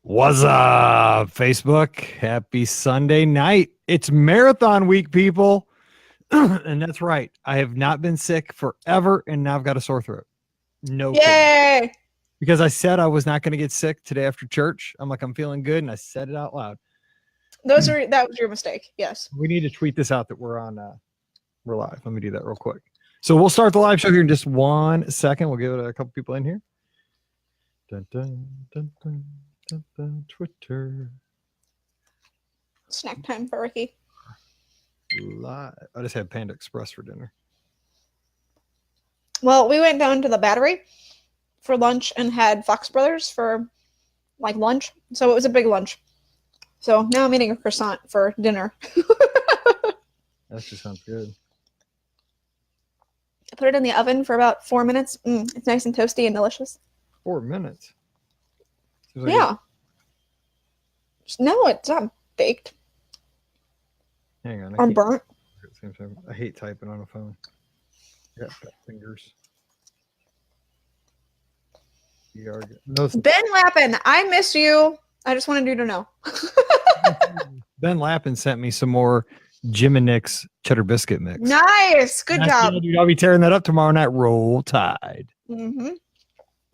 What's up, Facebook? Happy Sunday night. It's marathon week, people. And that's right. I have not been sick forever, and now I've got a sore throat. No kidding. Yay! Because I said I was not going to get sick today after church. I'm like, I'm feeling good, and I said it out loud. That was your mistake. Yes. We need to tweet this out that we're on. We're live. Let me do that real quick. So we'll start the live show here in just 1 second. We'll give it a couple people in here. Dun, dun, dun, dun. Twitter Snack time for Ricky. live. I just had Panda Express for dinner. Well, we went down to the Battery for lunch and had Fox Brothers for like lunch. So it was a big lunch. So now I'm eating a croissant for dinner. That just sounds good. I put it in the oven for about 4 minutes. It's nice and toasty and delicious. 4 minutes. Seems like Yeah. No, it's not baked Hang on. or burnt. I hate typing on a phone. I got fat fingers. No, Ben Lappin, I miss you. I just wanted you to know. Ben Lappin sent me some more Jim and Nick's cheddar biscuit mix. Nice. Good job. Dude, I'll be tearing that up tomorrow night. Roll Tide.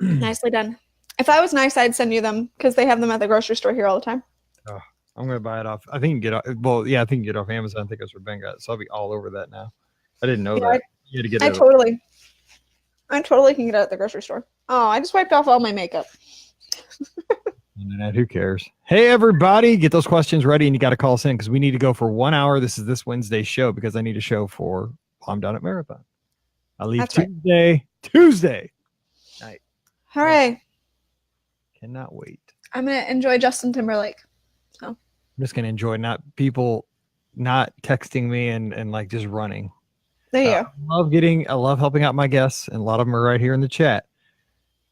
Nicely done. If I was nice, I'd send you them because they have them at the grocery store here all the time. Oh, I'm gonna buy it off. I think you can get off. Well, yeah, I think you can get off Amazon. I think that's where Ben got it. So I'll be all over that now. I didn't know that. You had to get it. I totally can get it at the grocery store. Oh, I just wiped off all my makeup. Internet, who cares? Hey, everybody, get those questions ready, and you got to call us in because we need to go for 1 hour. This is this Wednesday's show because I need a show for I'm Down at Marathon. I leave That's right. Tuesday night. All right. Cannot wait. I'm going to enjoy Justin Timberlake. I'm just going to enjoy people not texting me and like just running. There you go. I love helping out my guests, and a lot of them are right here in the chat.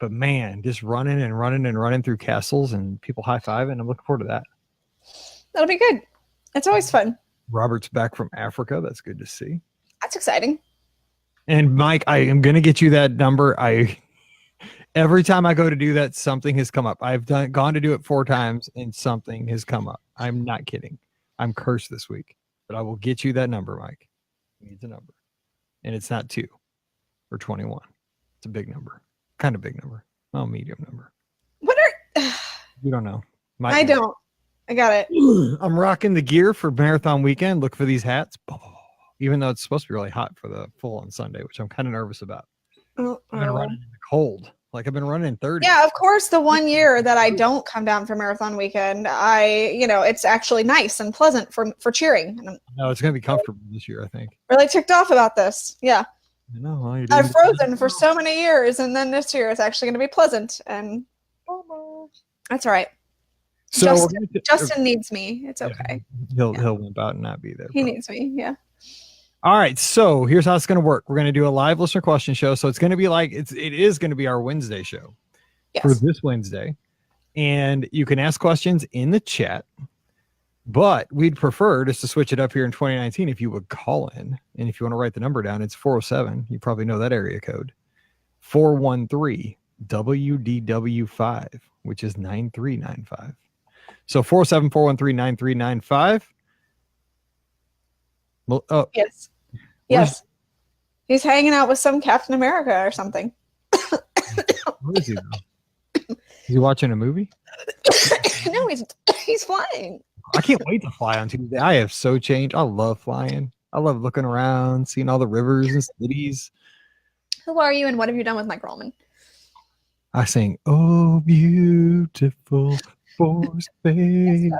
But man, just running through castles and people high-fiving. I'm looking forward to that. That'll be good. It's always fun. Robert's back from Africa. That's good to see. That's exciting. And Mike, I am going to get you that number. Every time I go to do that, something has come up. I've gone to do it 4 times and something has come up. I'm not kidding. I'm cursed this week, but I will get you that number, Mike. Needs a number. And it's not 2 or 21. It's a big number. Kind of big number. Oh, medium number. What are You don't know. I don't. I got it. I'm rocking the gear for marathon weekend. Look for these hats. Even though it's supposed to be really hot for the full on Sunday, which I'm kind of nervous about. I've been running in the cold. Like I've been running in 30. Yeah, of course, the 1 year that I don't come down for marathon weekend, it's actually nice and pleasant for cheering. And I'm No, it's going to be comfortable this year, I think. really ticked off about this. Yeah. I know. I've frozen for so many years, and then this year it's actually going to be pleasant. And that's all right. So Justin needs me. It's okay. He'll wimp out and not be there. He needs me. Yeah. All right. So here's how it's going to work. We're going to do a live listener question show. So it's going to be like it is going to be our Wednesday show for this Wednesday, and you can ask questions in the chat. But we'd prefer just to switch it up here in 2019 if you would call in. And if you want to write the number down, it's 407. You probably know that area code. 413 WDW5, which is 9395. So 407 413 9395. Well, oh, Yes. Yes. He's hanging out with some Captain America or something. where is he though? Is he watching a movie? No, he's flying. I can't wait to fly on Tuesday. I have so changed. I love flying. I love looking around, seeing all the rivers and cities. Who are you and what have you done with Mike Rollman? I sing, "Oh, beautiful for space."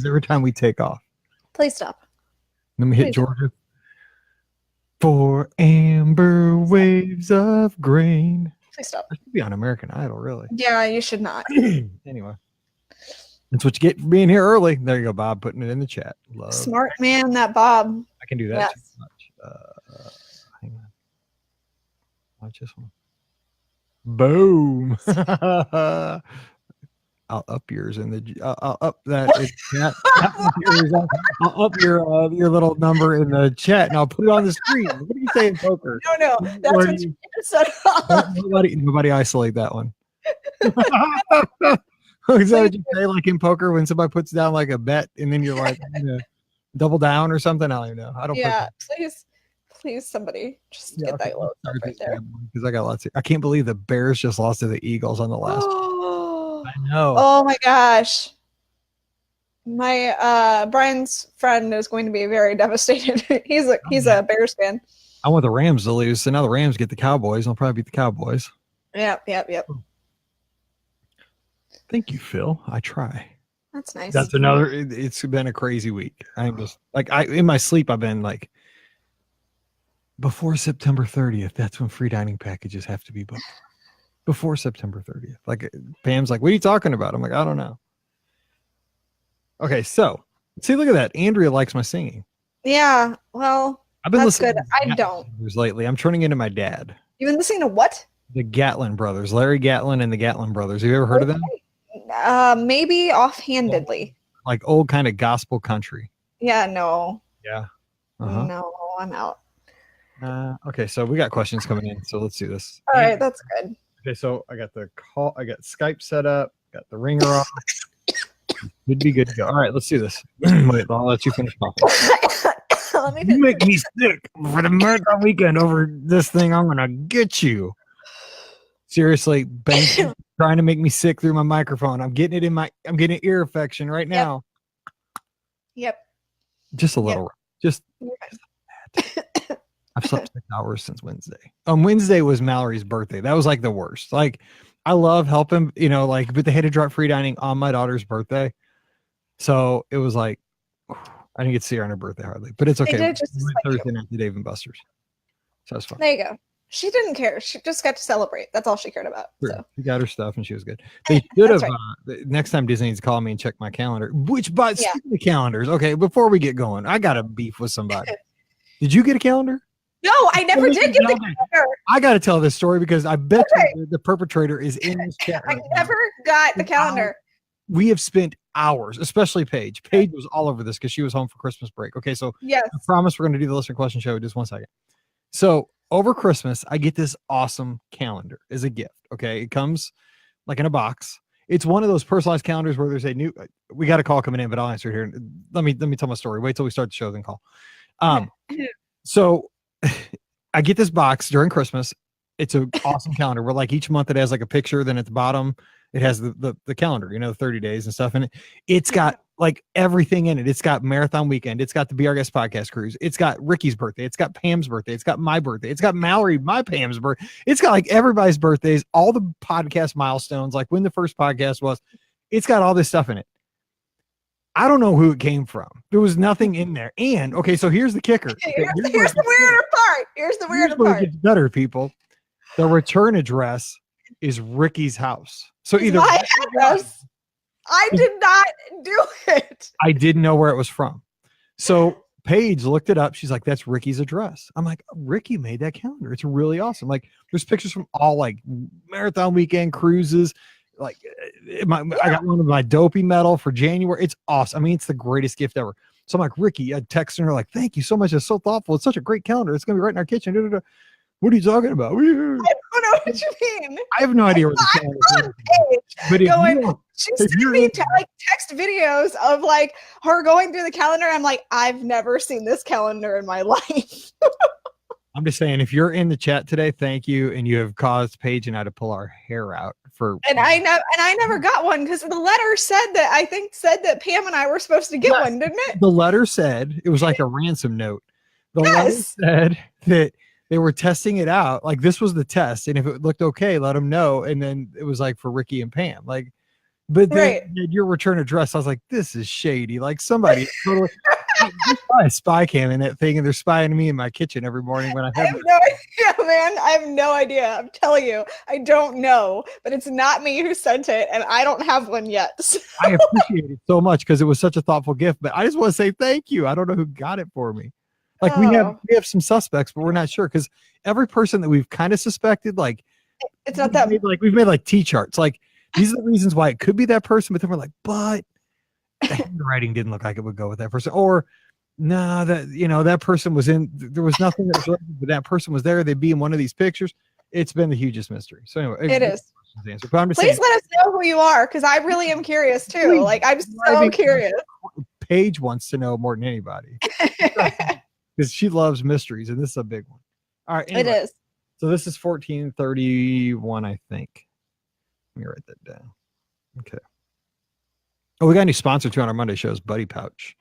Every time we take off. Please stop. Let me hit Georgia. For amber waves of grain. Please stop. I should be on American Idol, really. Yeah, you should not. Anyway. That's what you get for being here early. There you go, Bob, putting it in the chat. Love. Smart man, that Bob. I can do that too much. Hang on. Watch this one. Boom. I'll up yours in the. I'll up that. I'll up your little number in the chat, and I'll put it on the screen. What do you say in poker? No, that's what you set up. Nobody isolate that one. Is that what you say, like in poker, when somebody puts down like a bet and then you're like, I'm gonna double down or something? I don't even know. I don't. Yeah, please, somebody just get that low right there. Because I got lots. I can't believe the Bears just lost to the Eagles on the last. Oh, I know. Oh my gosh. My Brian's friend is going to be very devastated. He's a Bears fan. I want the Rams to lose, so now the Rams get the Cowboys. I'll probably beat the Cowboys. Yep. Thank you, Phil. I try. That's nice. That's another. It's been a crazy week. I'm just like in my sleep. I've been like, before September 30th. That's when free dining packages have to be booked. Before September 30th. Like Pam's like, what are you talking about? I'm like, I don't know. Okay, so see, look at that. Andrea likes my singing. Yeah, well, I've been that's listening good. I don't. Lately, I'm turning into my dad. You've been listening to what? The Gatlin brothers, Larry Gatlin and the Gatlin brothers. Have you ever heard of them? Maybe offhandedly. Like old kind of gospel country. Yeah, no. Yeah. No, I'm out. Okay, so we got questions coming in, so let's do this. All right, that's good. Okay, so I got the call. I got Skype set up. Got the ringer on. Would be good to go. All right, let's do this. Wait, I'll let you finish talking. You make me sick for the marathon weekend over this thing. I'm gonna get you. Seriously, Ben, trying to make me sick through my microphone. I'm getting an ear infection right now. Yep. Just a little. Just. I've slept 6 hours since Wednesday. Wednesday was Mallory's birthday. That was like the worst. Like, I love helping, but they had to drop free dining on my daughter's birthday. So it was like, I didn't get to see her on her birthday hardly, but it's okay. They did just Thursday night to Dave and Buster's. So that's fun. There you go. She didn't care. She just got to celebrate. That's all she cared about. Sure. So. She got her stuff and she was good. They should have, next time Disney needs to call me and check my calendar, speaking of calendars. Okay. Before we get going, I got a beef with somebody. Did you get a calendar? No, I never did get the calendar. I got to tell this story because I bet you the perpetrator is in this chat. I never got the calendar. We have spent hours, especially Paige. Paige was all over this because she was home for Christmas break. Okay, so yes. I promise we're going to do the listener question show. Just 1 second. So over Christmas, I get this awesome calendar as a gift. Okay, it comes like in a box. It's one of those personalized calendars where there's a new. We got a call coming in, but I'll answer it here. Let me tell my story. Wait till we start the show, then call. So I get this box during Christmas. It's an awesome calendar where like each month it has like a picture. Then at the bottom it has the calendar, 30 days and stuff. And it's got like everything in it. It's got Marathon Weekend. It's got the Be Our Guest podcast cruise. It's got Ricky's birthday. It's got Pam's birthday. It's got my birthday. It's got Mallory, my Pam's birthday. It's got like everybody's birthdays, all the podcast milestones, like when the first podcast was. It's got all this stuff in it. I don't know who it came from. There was nothing in there. And okay, so here's the kicker. Okay, here's the weirder part. Here's the weirder part. It gets better, people. The return address is Ricky's house. So either my address. I did not do it. I didn't know where it was from. So Paige looked it up. She's like, that's Ricky's address. I'm like, Ricky made that calendar. It's really awesome. Like there's pictures from all like Marathon Weekend cruises. Like I got one of my dopey medal for January. It's awesome. I mean, it's the greatest gift ever. So I'm like, Ricky, I texted her like, thank you so much. It's so thoughtful. It's such a great calendar. It's going to be right in our kitchen. Da-da-da. What are you talking about? I don't know what you mean. I have no idea what the calendar is. But she's sending me text videos of like her going through the calendar. I'm like, I've never seen this calendar in my life. I'm just saying, if you're in the chat today, thank you, and you have caused Paige and I to pull our hair out for. And I never got one because the letter said that Pam and I were supposed to get one, didn't it? The letter said it was like a ransom note. The letter said that they were testing it out. Like this was the test, and if it looked okay, let them know. And then it was like for Ricky and Pam, like. But then your return address, I was like, this is shady. Like somebody totally. A spy cam in that thing, and they're spying me in my kitchen every morning when I have no idea, man. I have no idea. I'm telling you, I don't know, but it's not me who sent it, and I don't have one yet. So. I appreciate it so much because it was such a thoughtful gift. But I just want to say thank you. I don't know who got it for me. Like we have some suspects, but we're not sure because every person that we've kind of suspected, like it's not that. We've made like T charts. Like these are the reasons why it could be that person, but then we're like, but. The handwriting didn't look like it would go with that person, or no, that person was in. There was nothing that was related, but that person was there. They'd be in one of these pictures. It's been the hugest mystery. So anyway, it is. questions answered. But I'm just Please saying, let us know who you are, because I really am curious too. Please. Like, I'm so curious. Paige wants to know more than anybody because she loves mysteries, and this is a big one. All right, anyway, It is. So this is 1431, I think. Let me write that down. Okay. Oh, we got a new sponsor too on our Monday shows, Buddy Pouch,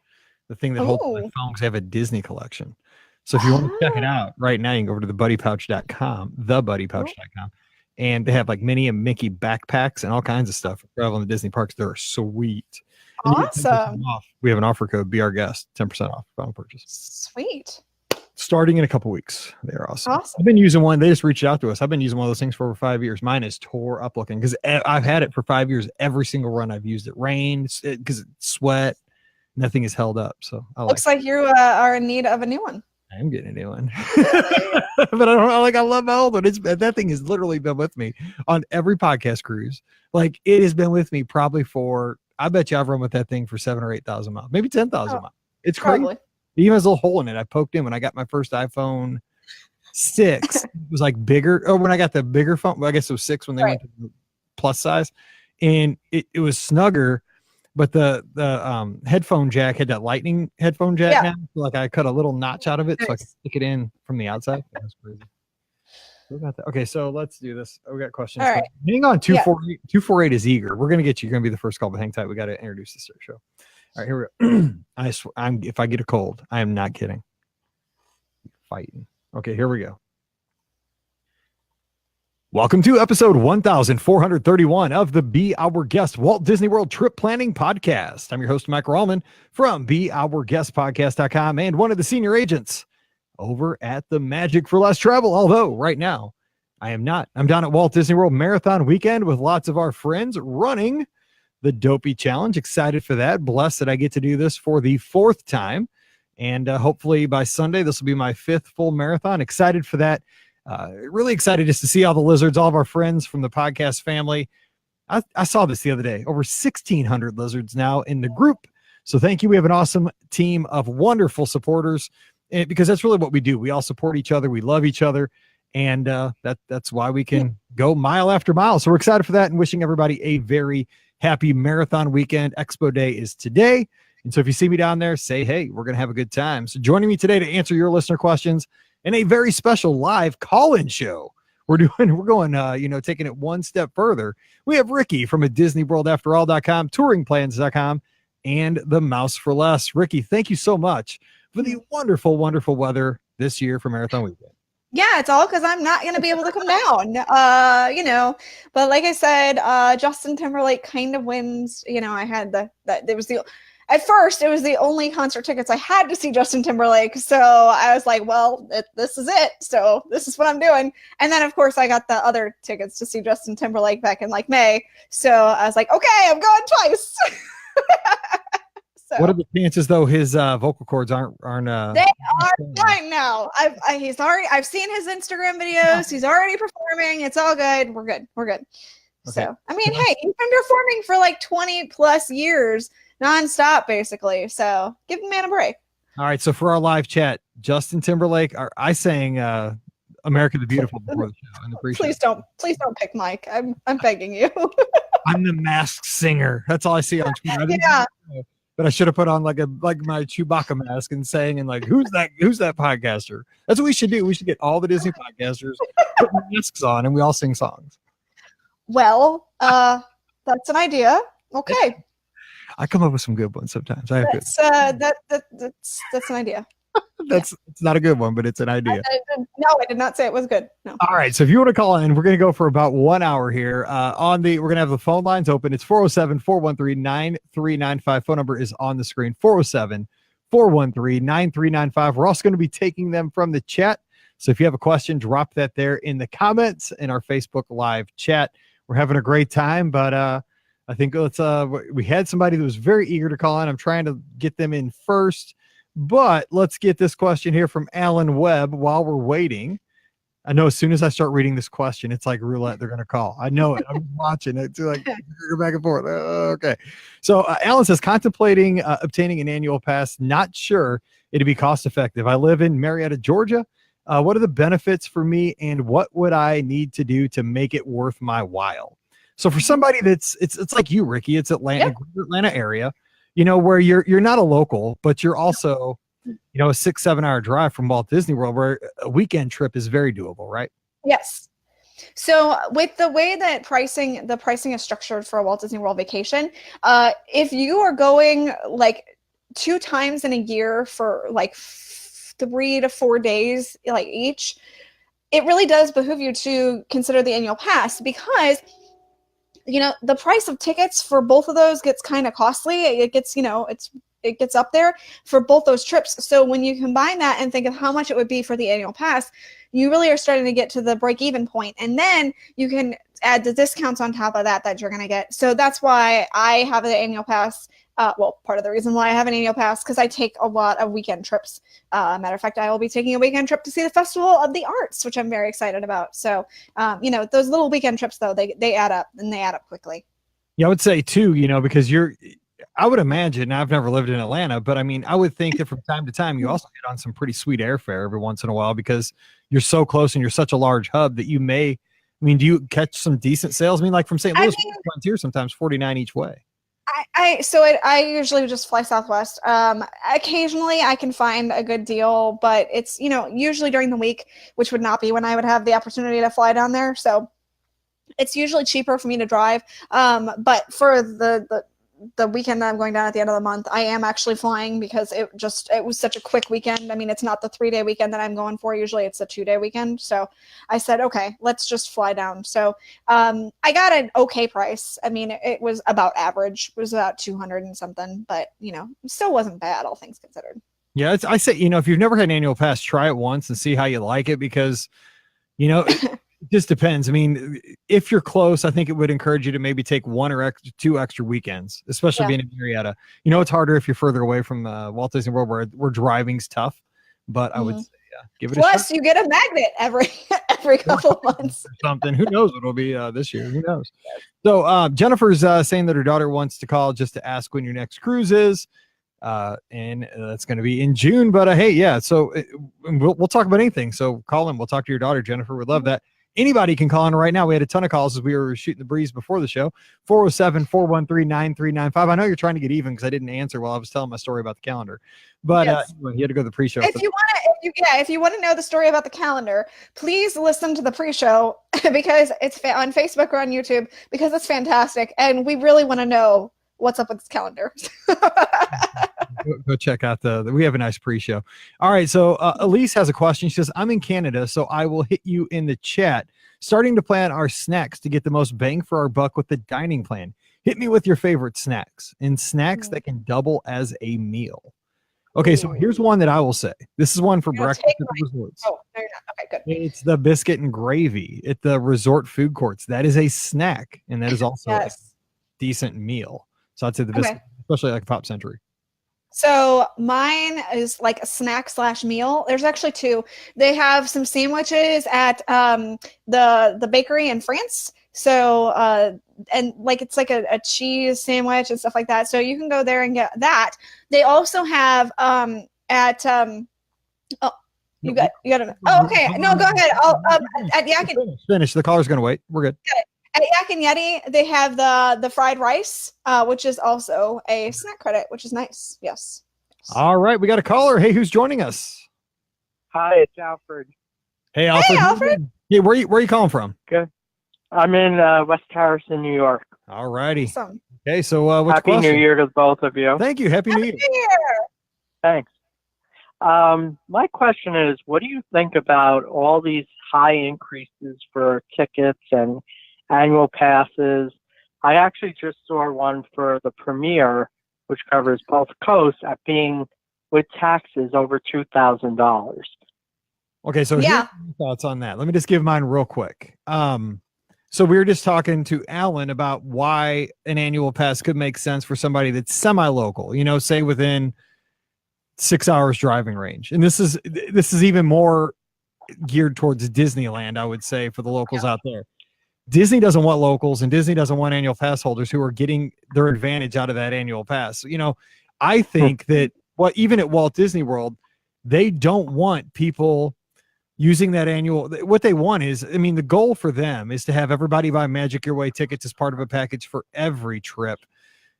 the thing that holds my phone, because they have a Disney collection. So if you want to check it out right now, you can go over to thebuddypouch.com, thebuddypouch.com, and they have like Minnie and Mickey backpacks and all kinds of stuff for traveling to Disney parks. They're sweet. And Awesome. we have an offer code, Be Our Guest, 10% off final purchase. Sweet. Starting in a couple weeks. They're awesome. I've been using one. They just reached out to us. I've been using one of those things for over 5 years. Mine is tore up looking because I've had it for 5 years. Every single run I've used it. Rain, because it's sweat. Nothing is held up. So Looks like you are in need of a new one. I am getting a new one. But I don't know. Like, I love my old one. That thing has literally been with me on every podcast cruise. Like, it has been with me probably for, I bet you I've run with that thing for 7,000 or 8,000 miles, maybe 10,000 miles. It's crazy. Probably. It even has a little hole in it. I poked in when I got my first iPhone 6. It was like bigger. Or when I got the bigger phone, well, I guess it was 6 when they went to the plus size. And it was snugger, but the headphone jack had that lightning headphone jack now. So like I cut a little notch out of it so I could stick it in from the outside. That's crazy. We got that. Okay, so let's do this. We got questions. All right. Hang on, 248 is eager. We're gonna get you. You're gonna be the first call, but hang tight. We got to introduce this show. All right, here we go. If I get a cold, I am not kidding. Fighting. Okay, here we go. Welcome to episode 1431 of the Be Our Guest Walt Disney World Trip Planning Podcast. I'm your host, Mike Rallman from BeOurGuestPodcast.com and one of the senior agents over at the Magic for Less Travel. Although right now I am not. I'm down at Walt Disney World Marathon Weekend with lots of our friends running the Dopey Challenge. Excited for that. Blessed that I get to do this for the 4th time. And hopefully by Sunday, this will be my 5th full marathon. Excited for that. Really excited just to see all the lizards, all of our friends from the podcast family. I saw this the other day. Over 1,600 lizards now in the group. So thank you. We have an awesome team of wonderful supporters, because that's really what we do. We all support each other. We love each other. And that's why we can go mile after mile. So we're excited for that and wishing everybody a very happy marathon weekend. Expo Day is today. And so if you see me down there, say, hey, we're going to have a good time. So joining me today to answer your listener questions and a very special live call-in show. We're going, taking it one step further. We have Ricky from a DisneyWorldAfterAll.com, TouringPlans.com, and the Mouse for Less. Ricky, thank you so much for the wonderful, wonderful weather this year for Marathon Weekend. Yeah, it's all because I'm not going to be able to come down, but like I said, Justin Timberlake kind of wins. I had at first it was the only concert tickets I had to see Justin Timberlake. So I was like, well, this is it. So this is what I'm doing. And then of course I got the other tickets to see Justin Timberlake back in like May. So I was like, okay, I'm going twice. So, what are the chances though his vocal cords aren't they are fine now. I've seen his Instagram videos. He's already performing. It's all good. We're good. Okay. So I mean, hey, he's been performing for like 20 plus years nonstop basically. So give the man a break. All right. So for our live chat, Justin Timberlake, I sang America the Beautiful before the show and the pre-show. Please don't pick Mike. I'm begging you. I'm the masked singer. That's all I see on Twitter. Yeah. But I should have put on like my Chewbacca mask and sang and like, who's that podcaster? That's what we should do. We should get all the Disney podcasters, put masks on, and we all sing songs. Well, that's an idea. Okay. I come up with some good ones sometimes. That's an idea. It's not a good one, but it's an idea. No, I did not say it was good. No. All right. So if you want to call in, we're going to go for about 1 hour here. We're going to have the phone lines open. It's 407-413-9395. Phone number is on the screen. 407-413-9395. We're also going to be taking them from the chat. So if you have a question, drop that there in the comments in our Facebook live chat. We're having a great time, but I think we had somebody that was very eager to call in. I'm trying to get them in first. But let's get this question here from Alan Webb while we're waiting. I know as soon as I start reading this question, it's like roulette. They're going to call. I know it. I'm watching it. It's like go back and forth. Okay. So Alan says, contemplating obtaining an annual pass. Not sure it'd be cost effective. I live in Marietta, Georgia. What are the benefits for me and what would I need to do to make it worth my while? So for somebody that's it's like you, Ricky, it's Atlanta, Atlanta area, where you're not a local, but you're also, a 6-7 hour drive from Walt Disney World, where a weekend trip is very doable, right? Yes. So with the way that the pricing is structured for a Walt Disney World vacation, if you are going like 2 times in a year for like 3 to 4 days, like each, it really does behoove you to consider the annual pass, because the price of tickets for both of those gets kind of costly. It gets, it gets up there for both those trips. So when you combine that and think of how much it would be for the annual pass, you really are starting to get to the break-even point. And then you can add the discounts on top of that you're going to get. So that's why I have the annual pass. Part of the reason why I have an annual pass, because I take a lot of weekend trips. Matter of fact, I will be taking a weekend trip to see the Festival of the Arts, which I'm very excited about. So, those little weekend trips, though, they add up, and they add up quickly. Yeah, I would say too, because I would imagine, I've never lived in Atlanta, but I mean, I would think that from time to time, you also get on some pretty sweet airfare every once in a while, because you're so close and you're such a large hub that do you catch some decent sales? I mean, like from St. Louis, Frontier, sometimes $49 each way. I usually just fly Southwest. Occasionally I can find a good deal, but it's, usually during the week, which would not be when I would have the opportunity to fly down there. So it's usually cheaper for me to drive. But for the weekend that I'm going down at the end of the month, I am actually flying, because it was such a quick weekend. I mean, it's not the 3-day weekend that I'm going for. Usually it's a 2-day weekend. So I said, okay, let's just fly down. So I got an okay price. I mean, it was about average. It was about 200 and something, but it still wasn't bad, all things considered. Yeah, I say, if you've never had an annual pass, try it once and see how you like it, because it just depends. I mean, if you're close, I think it would encourage you to maybe take 1 or 2 extra weekends, especially being in Marietta. It's harder if you're further away from Walt Disney World, where driving's tough. But I would say, give it a shot. Plus, you get a magnet every couple of months. Something. Who knows what it'll be this year? Who knows? So Jennifer's saying that her daughter wants to call just to ask when your next cruise is. And that's going to be in June. But hey, yeah. So we'll talk about anything. So call in. We'll talk to your daughter, Jennifer. We'd love that. Anybody can call in right now. We had a ton of calls as we were shooting the breeze before the show. 407-413-9395. I know you're trying to get even because I didn't answer while I was telling my story about the calendar. But you had to go to the pre-show. If you want to know the story about the calendar, please listen to the pre-show because it's on Facebook or on YouTube, because it's fantastic. And we really want to know what's up with this calendar. Go check out we have a nice pre-show. All right. So Elise has a question. She says, I'm in Canada, so I will hit you in the chat. Starting to plan our snacks to get the most bang for our buck with the dining plan. Hit me with your favorite snacks and snacks that can double as a meal. Okay. So here's one that I will say. This is one for breakfast at the resorts. Oh, no, you're not. Okay, good. It's the biscuit and gravy at the resort food courts. That is a snack, and that is also a decent meal. So I'd say the biscuit, especially like Pop Century. So mine is like a snack / meal. There's actually 2. They have some sandwiches at the bakery in France. So and like it's like a cheese sandwich and stuff like that. So you can go there and get that. They also have at you got to. Oh, okay. No, go ahead. I'll finish. The caller's gonna wait. We're good. At Yak and Yeti, they have the fried rice, which is also a snack credit, which is nice. Yes. All right, we got a caller. Hey, who's joining us? Hi, it's Alfred. Hey, Alfred. Hey, Alfred. Yeah, where are you calling from? Good. I'm in West Harrison, New York. All righty. Awesome. Okay, so what's Happy New Year to both of you. Thank you. Happy New Year. Thanks. My question is, what do you think about all these high increases for tickets and annual passes? I actually just saw one for the Premier, which covers both coasts, at being with taxes over $2,000. Okay, so here's my thoughts on that. Let me just give mine real quick. So we were just talking to Alan about why an annual pass could make sense for somebody that's semi-local, say within 6 hours driving range. And this is even more geared towards Disneyland, I would say, for the locals out there. Disney doesn't want locals, and Disney doesn't want annual pass holders who are getting their advantage out of that annual pass. I think that even at Walt Disney World, they don't want people using that annual, what they want is, I mean, the goal for them is to have everybody buy Magic Your Way tickets as part of a package for every trip,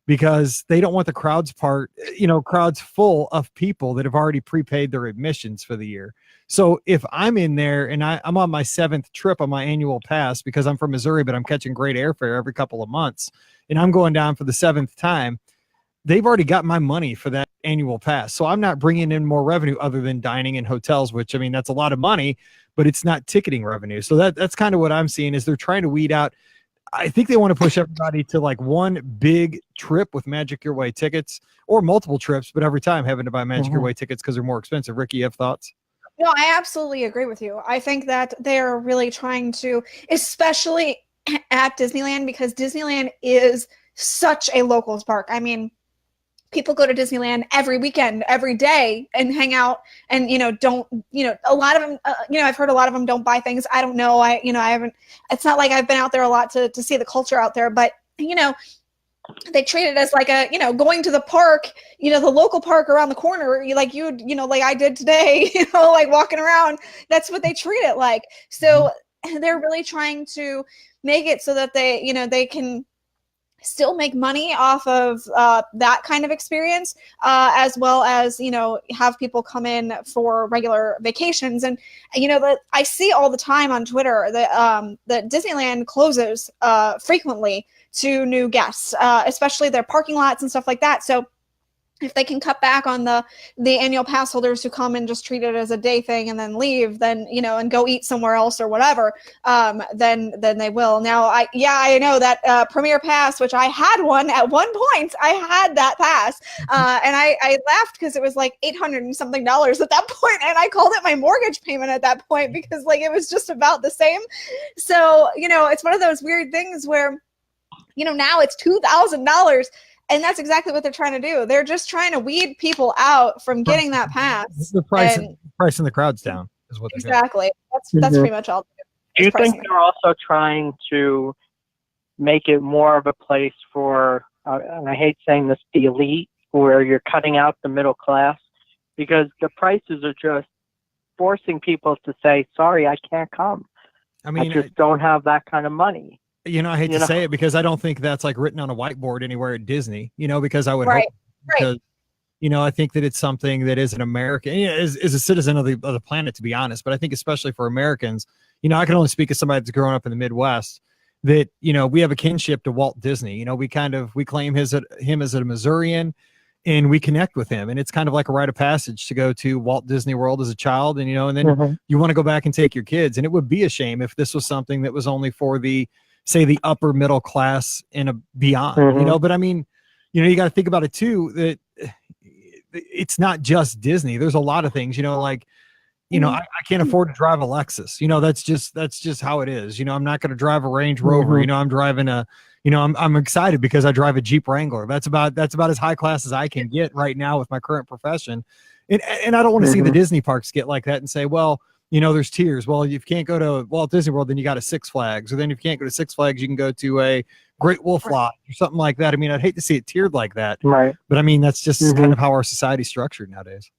because they don't want the crowds crowds full of people that have already prepaid their admissions for the year. So if I'm in there and I'm on my 7th trip on my annual pass, because I'm from Missouri, but I'm catching great airfare every couple of months, and I'm going down for the 7th time, they've already got my money for that annual pass. So I'm not bringing in more revenue other than dining in hotels, which, I mean, that's a lot of money, but it's not ticketing revenue. So that's kind of what I'm seeing, is they're trying to weed out. I think they want to push everybody to like one big trip with Magic Your Way tickets, or multiple trips, but every time having to buy Magic Your Way tickets because they're more expensive. Ricky, you have thoughts? No, I absolutely agree with you. I think that they're really trying to, especially at Disneyland, because Disneyland is such a locals park. I mean, people go to Disneyland every weekend, every day, and hang out, and don't, a lot of them, I've heard a lot of them don't buy things. I don't know. I haven't, it's not like I've been out there a lot to see the culture out there, but they treat it as like a, going to the park, the local park around the corner, like I did today, like walking around. That's what they treat it like. So they're really trying to make it so that they can still make money off of that kind of experience, as well as have people come in for regular vacations. And that I see all the time on Twitter that Disneyland closes frequently to new guests, especially their parking lots and stuff like that. So if they can cut back on the annual pass holders who come and just treat it as a day thing and then leave, then and go eat somewhere else or whatever, then they will. Now I know that Premier Pass, which I had one at one point, I had that pass, and I laughed because it was like $800 and something at that point, and I called it my mortgage payment at that point, because like it was just about the same. So it's one of those weird things where now it's $2,000. And that's exactly what they're trying to do. They're just trying to weed people out from getting that pass. The pricing the crowds down is what they're exactly. That's pretty much all. Do you think they're also trying to make it more of a place for, and I hate saying this, the elite, where you're cutting out the middle class, because the prices are just forcing people to say, sorry, I can't come. I mean, I just don't have that kind of money. I hate to say it, because I don't think that's like written on a whiteboard anywhere at Disney, because I would hope, because, I think that it's something that is an American, is a citizen of the planet, to be honest. But I think especially for Americans, I can only speak as somebody that's grown up in the Midwest, that, we have a kinship to Walt Disney. We claim him as a Missourian, and we connect with him. And it's kind of like a rite of passage to go to Walt Disney World as a child. And, and then you want to go back and take your kids. And it would be a shame if this was something that was only for the upper middle class and beyond, but I mean, you got to think about it too, that it's not just Disney. There's a lot of things, I can't afford to drive a Lexus, that's just how it is. I'm not going to drive a Range Rover. I'm driving I'm excited because I drive a Jeep Wrangler. That's about as high class as I can get right now with my current profession. And I don't want to see the Disney parks get like that and say, well, there's tiers. Well, if you can't go to Walt Disney World, then you got a Six Flags. Or then if you can't go to Six Flags, you can go to a Great Wolf Lodge or something like that. I mean, I'd hate to see it tiered like that. Right. But I mean, that's just kind of how our society's structured nowadays.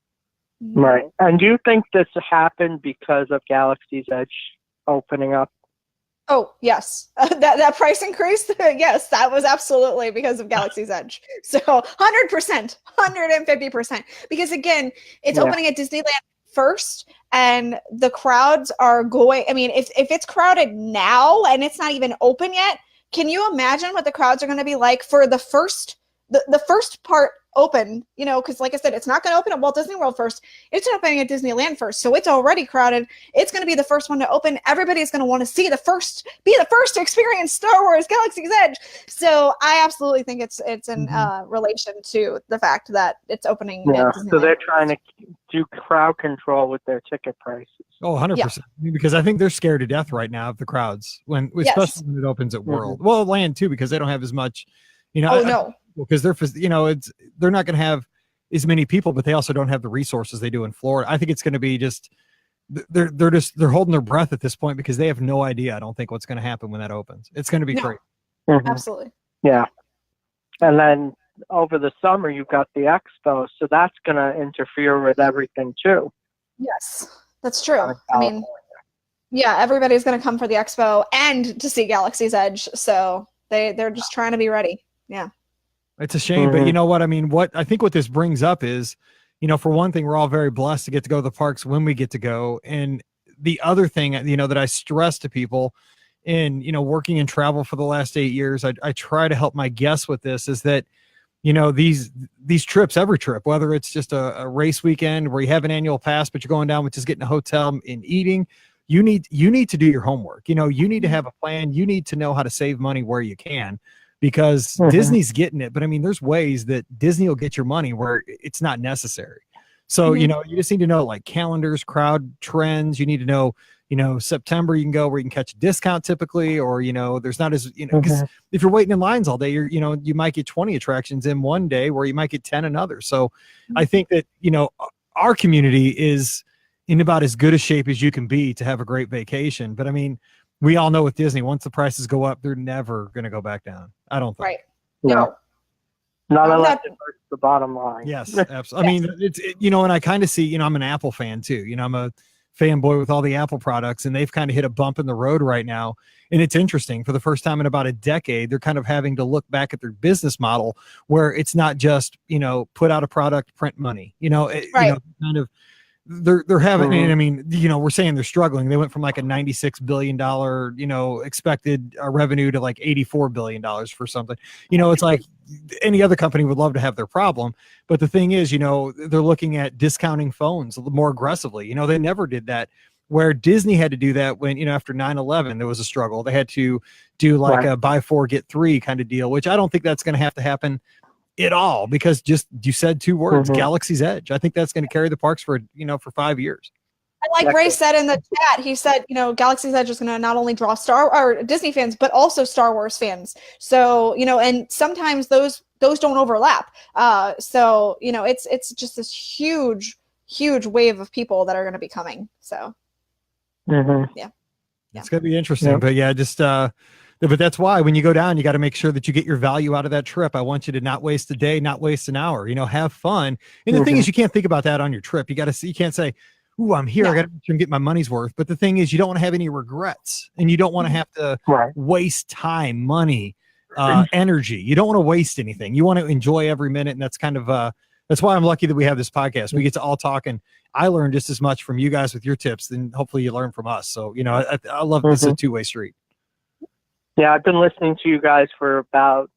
Right. And do you think this happened because of Galaxy's Edge opening up? Oh, yes. That price increase? Yes, that was absolutely because of Galaxy's Edge. So 100%, 150%. Because again, it's opening at Disneyland first, and the crowds are going, I mean, if it's crowded now and it's not even open yet, can you imagine what the crowds are going to be like for the first part open, because like I said, it's not going to open at Walt Disney World first. It's opening at Disneyland first. So it's already crowded. It's going to be the first one to open. Everybody's going to want to be the first to experience Star Wars Galaxy's Edge. So I absolutely think it's in relation to the fact that it's opening. Yeah. So they're trying to do crowd control with their ticket prices. Oh, 100%. Because I think they're scared to death right now of the crowds especially when it opens at World. Well, Land too, because they don't have as much, because they're not going to have as many people, but they also don't have the resources they do in Florida. I think it's going to be just they're holding their breath at this point, because they have no idea. I don't think what's going to happen when that opens. It's going to be great. Absolutely. Yeah. And then over the summer you've got the expo, so that's going to interfere with everything too. Yes. That's true. down in I mean, California. yeah, everybody's going to come for the expo and to see Galaxy's Edge. So they're just trying to be ready. Yeah. It's a shame, but you know what? I mean, what this brings up is, for one thing, we're all very blessed to get to go to the parks when we get to go. And the other thing, that I stress to people in, working in travel for the last 8 years, I try to help my guests with this is that, these trips, every trip, whether it's just a race weekend where you have an annual pass, but you're going down with just getting a hotel and eating, you need to do your homework. You need to have a plan. You need to know how to save money where you can, because Disney's getting it. But I mean, there's ways that Disney will get your money where it's not necessary. So, you just need to know like calendars, crowd trends. You need to know, September you can go where you can catch a discount typically, or, there's not as, because if you're waiting in lines all day, you might get 20 attractions in one day where you might get 10 another. So I think that, our community is in about as good a shape as you can be to have a great vacation. But I mean, we all know with Disney, once the prices go up, they're never going to go back down. I don't think. Right. No. Not unless it hurts the bottom line. Yes, absolutely. I mean, it's and I kind of see, I'm an Apple fan too. I'm a fanboy with all the Apple products, and they've kind of hit a bump in the road right now. And it's interesting. For the first time in about a decade, they're kind of having to look back at their business model where it's not just, put out a product, print money. Kind of. They're having, and I mean, we're saying they're struggling. They went from like a $96 billion, expected revenue to like $84 billion for something. It's like any other company would love to have their problem. But the thing is, they're looking at discounting phones more aggressively. They never did that, where Disney had to do that when, after 9/11, there was a struggle. They had to do like a buy 4, get 3 kind of deal, which I don't think that's going to have to happen at all, because just you said 2 words, Galaxy's Edge. I think that's going to carry the parks for 5 years. And like Ray said in the chat, he said, Galaxy's Edge is going to not only draw Disney fans, but also Star Wars fans. So, and sometimes those don't overlap. So, it's just this huge wave of people that are going to be coming. So, yeah. It's going to be interesting, but yeah, just, but that's why when you go down, you got to make sure that you get your value out of that trip. I want you to not waste a day, not waste an hour, have fun. And the thing is, you can't think about that on your trip. You can't say, ooh, I'm here. I got to get my money's worth. But the thing is, you don't want to have any regrets, and you don't want to have to waste time, money, energy. You don't want to waste anything. You want to enjoy every minute. And that's kind of, that's why I'm lucky that we have this podcast. We get to all talk, and I learn just as much from you guys with your tips, and hopefully you learn from us. So, I love this is a two-way street. Yeah, I've been listening to you guys for about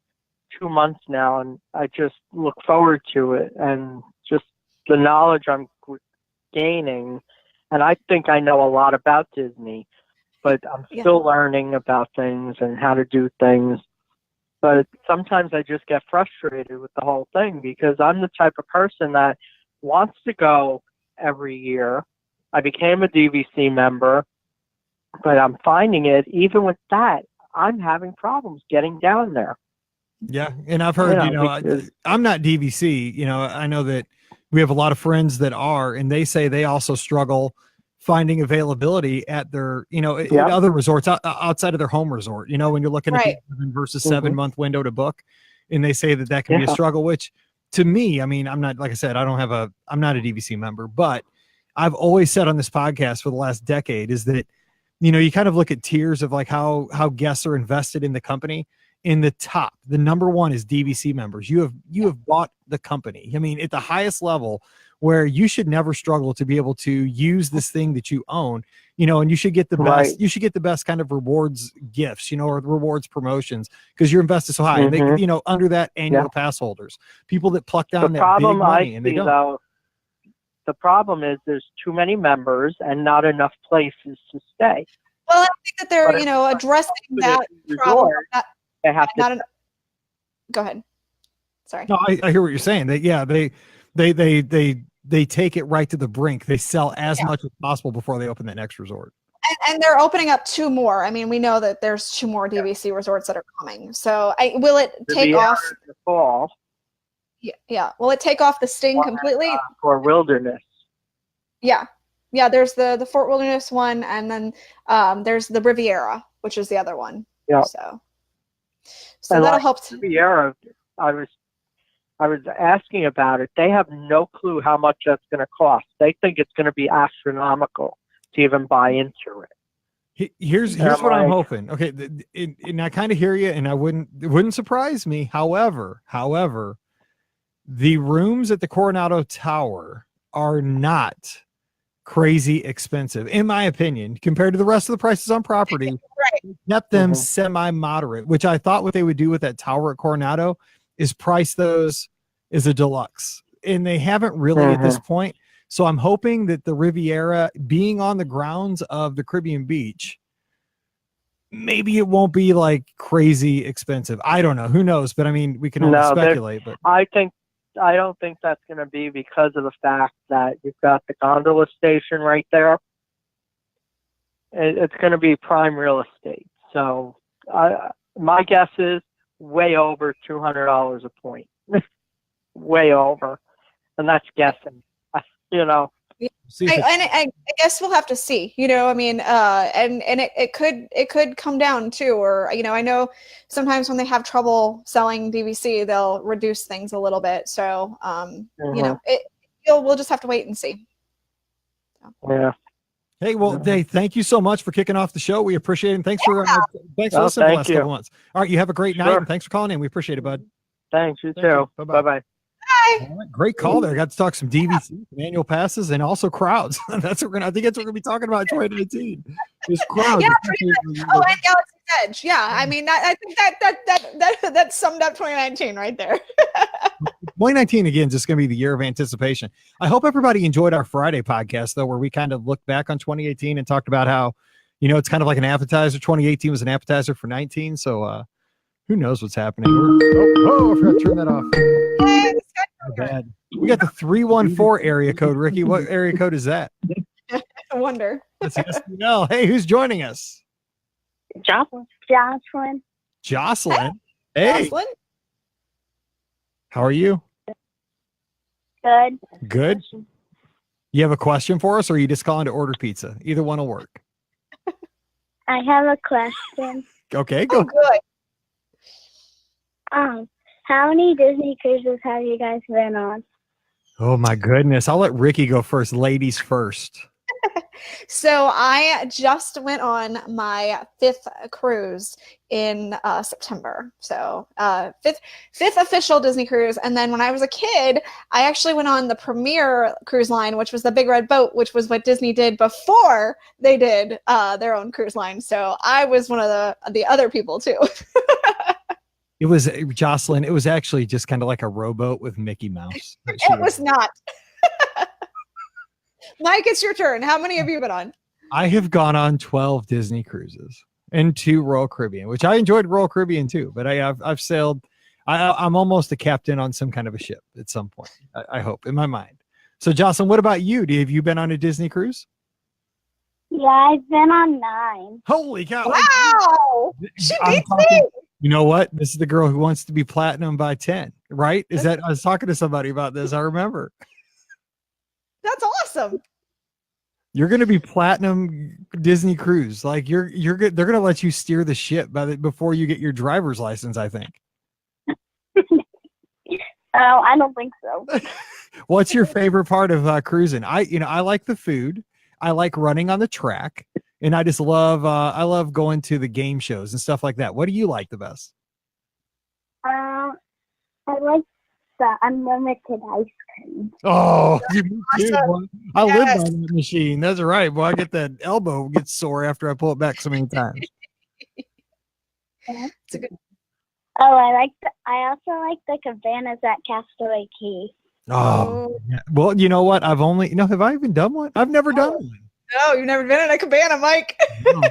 2 months now, and I just look forward to it, and just the knowledge I'm gaining. And I think I know a lot about Disney, but I'm still learning about things and how to do things. But sometimes I just get frustrated with the whole thing, because I'm the type of person that wants to go every year. I became a DVC member, but I'm finding it, even with that, I'm having problems getting down there. Yeah. And I've heard, I'm not DVC, I know that we have a lot of friends that are, and they say they also struggle finding availability at their, at other resorts outside of their home resort, when you're looking at the 7 versus 7 month window to book, and they say that can be a struggle, which to me, I mean, I'm not, like I said, I'm not a DVC member, but I've always said on this podcast for the last decade is that, you kind of look at tiers of like how guests are invested in the company. In the top, the number one is DVC members. You have bought the company. I mean, at the highest level, where you should never struggle to be able to use this thing that you own, and you should get the best. You should get the best kind of rewards gifts, or rewards promotions, because you're invested so high. And they, under that, annual pass holders, people that pluck down that big money, and they don't. The problem is there's too many members and not enough places to stay. Well, I think that they're, addressing that problem. Go ahead. Sorry. No, I hear what you're saying. They take it right to the brink. They sell as much as possible before they open that next resort. And they're opening up 2 more. I mean, we know that there's 2 more DVC resorts that are coming. So will it take off the fall? Yeah. Will it take off the sting completely? For Wilderness. Yeah. There's the Fort Wilderness one, and then there's the Riviera, which is the other one. Yeah. So that'll help. Riviera, I was I was asking about it. They have no clue how much that's going to cost. They think it's going to be astronomical to even buy into it. Here's what I'm hoping. Okay, and I kind of hear you, and it wouldn't surprise me. However, the rooms at the Coronado Tower are not crazy expensive, in my opinion, compared to the rest of the prices on property. Right. Kept them semi-moderate, which I thought what they would do with that tower at Coronado is price those as a deluxe, and they haven't really at this point. So I'm hoping that the Riviera, being on the grounds of the Caribbean Beach, maybe it won't be like crazy expensive. I don't know. Who knows? But I mean, we can only speculate. But I don't think that's going to be, because of the fact that you've got the gondola station right there. It's going to be prime real estate. So my guess is way over $200 a point. Way over. And that's guessing. I guess we'll have to see, I mean, and it could come down too, or, I know sometimes when they have trouble selling DVC, they'll reduce things a little bit. So, we'll just have to wait and see. So. Yeah. Hey, well, Dave, thank you so much for kicking off the show. We appreciate it. And thanks for listening for the last couple months. All right. You have a great night, and thanks for calling in. We appreciate it, bud. Thanks. You too. Bye-bye. Bye. Right, great call there. Got to talk some DVC, some annual passes, and also crowds. I think that's what we're going to be talking about in 2019. Is crowds. Yeah, and Galaxy's Edge. Yeah, I mean, I think that summed up 2019 right there. 2019 again, just going to be the year of anticipation. I hope everybody enjoyed our Friday podcast, though, where we kind of looked back on 2018 and talked about how, it's kind of like an appetizer. 2018 was an appetizer for 19. So who knows what's happening? I forgot to turn that off. Bad. We got the 314 area code. Ricky, what area code is that? I wonder. That's SNL. Hey, who's joining us? Jocelyn. Jocelyn. Hey. Jocelyn? How are you? Good. You have a question for us, or are you just calling to order pizza? Either one will work. I have a question. Okay, go. Oh, good. How many Disney cruises have you guys been on? Oh my goodness. I'll let Ricky go first. Ladies first. So I just went on my 5th cruise in September. So fifth official Disney cruise. And then when I was a kid, I actually went on the Premier cruise line, which was the Big Red Boat, which was what Disney did before they did their own cruise line. So I was one of the other people too. It was, Jocelyn, it was actually just kind of like a rowboat with Mickey Mouse. It was not. Mike, it's your turn. How many have you been on? I have gone on 12 Disney cruises and 2 Royal Caribbean, which I enjoyed Royal Caribbean too, but I've sailed. I'm almost a captain on some kind of a ship at some point. I hope, in my mind. So Jocelyn, what about you? Have you been on a Disney cruise? Yeah, I've been on 9. Holy cow. Wow. She beats me. You know what? This is the girl who wants to be platinum by 10, right? I was talking to somebody about this. I remember. That's awesome. You're going to be platinum Disney cruise. Like you're good. They're going to let you steer the ship before you get your driver's license, I think. Oh, I don't think so. What's your favorite part of cruising? I like the food. I like running on the track. And I just love, I love going to the game shows and stuff like that. What do you like the best? I like the unlimited ice cream. Oh, me too, boy. I live Yes. by that machine. That's right. Boy, I get that elbow gets sore after I pull it back so many times. It's a good. Oh, I also like the cabanas at Castaway Cay. Oh, yeah. Well, you know what? Have I even done one? I've never done one. No, you've never been in a cabana, Mike. No.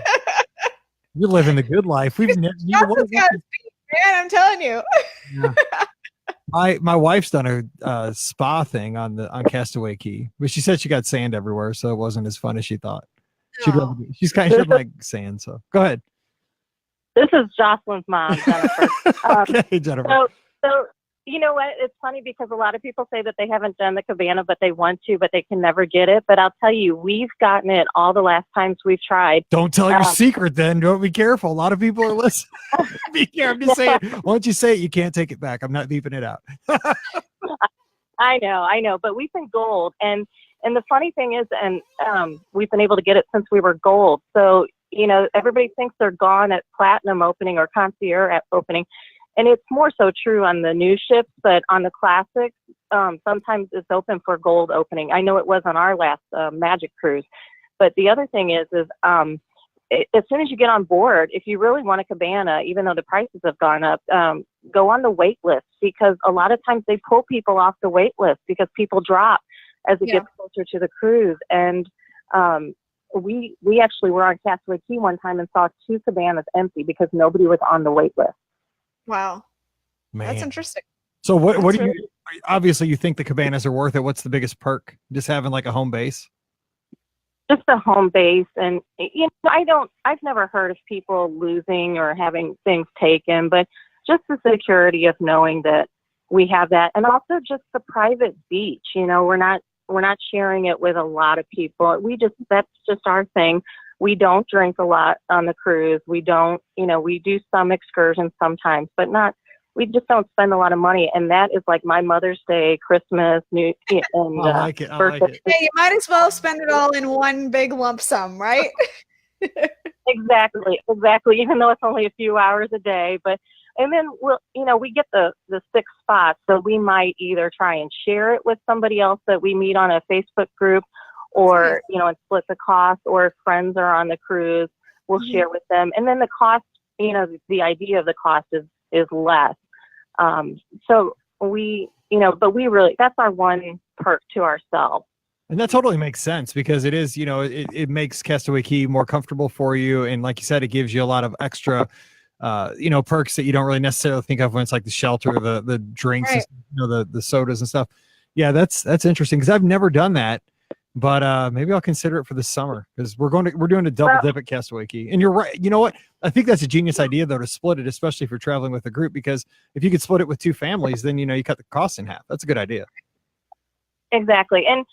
You're living the good life. We've never. Johnson's got his feet, man, I'm telling you. Yeah. My wife's done a spa thing on Castaway Cay, but she said she got sand everywhere, so it wasn't as fun as she thought. She's kind of like sand. So go ahead. This is Jocelyn's mom, Jennifer. Okay, Jennifer. So You know what? It's funny because a lot of people say that they haven't done the cabana, but they want to, but they can never get it. But I'll tell you, we've gotten it all the last times we've tried. Don't tell your secret then. Don't be careful. A lot of people are listening. Be careful. I'm just saying, once you say it, you can't take it back. I'm not beeping it out. I know. But we've been gold. And the funny thing is, we've been able to get it since we were gold. So, everybody thinks they're gone at platinum opening or concierge at opening. And it's more so true on the new ships, but on the classics, sometimes it's open for gold opening. I know it was on our last Magic cruise. But the other thing is as soon as you get on board, if you really want a cabana, even though the prices have gone up, go on the wait list, because a lot of times they pull people off the wait list because people drop as it gets closer to the cruise. And we actually were on Castaway Cay one time and saw 2 cabanas empty because nobody was on the wait list. Wow. Man. That's interesting. So what do you, obviously you think the cabanas are worth it. What's the biggest perk? Just having like a home base? Just the home base. And, I've never heard of people losing or having things taken, but just the security of knowing that we have that. And also just the private beach, we're not sharing it with a lot of people. That's just our thing. We don't drink a lot on the cruise. We don't, we do some excursions sometimes, but we just don't spend a lot of money. And that is like my Mother's Day, Christmas, and I like it. birthday. Yeah, you might as well spend it all in one big lump sum, right? Exactly. Even though it's only a few hours a day, and then we get the 6 spots. So we might either try and share it with somebody else that we meet on a Facebook group, or, and split the cost, or if friends are on the cruise, we'll share with them. And then the cost, the idea of the cost is less. So we, but we really, that's our one perk to ourselves. And that totally makes sense, because it is, it makes Castaway Cay more comfortable for you. And like you said, it gives you a lot of extra, perks that you don't really necessarily think of when it's like the shelter, the drinks, right. The sodas and stuff. Yeah, that's interesting, because I've never done that. But maybe I'll consider it for the summer, because we're doing a double dip at Castaway Cay. And you're right. You know what? I think that's a genius idea, though, to split it, especially if you're traveling with a group, because if you could split it with 2 families, then, you cut the cost in half. That's a good idea. Exactly. And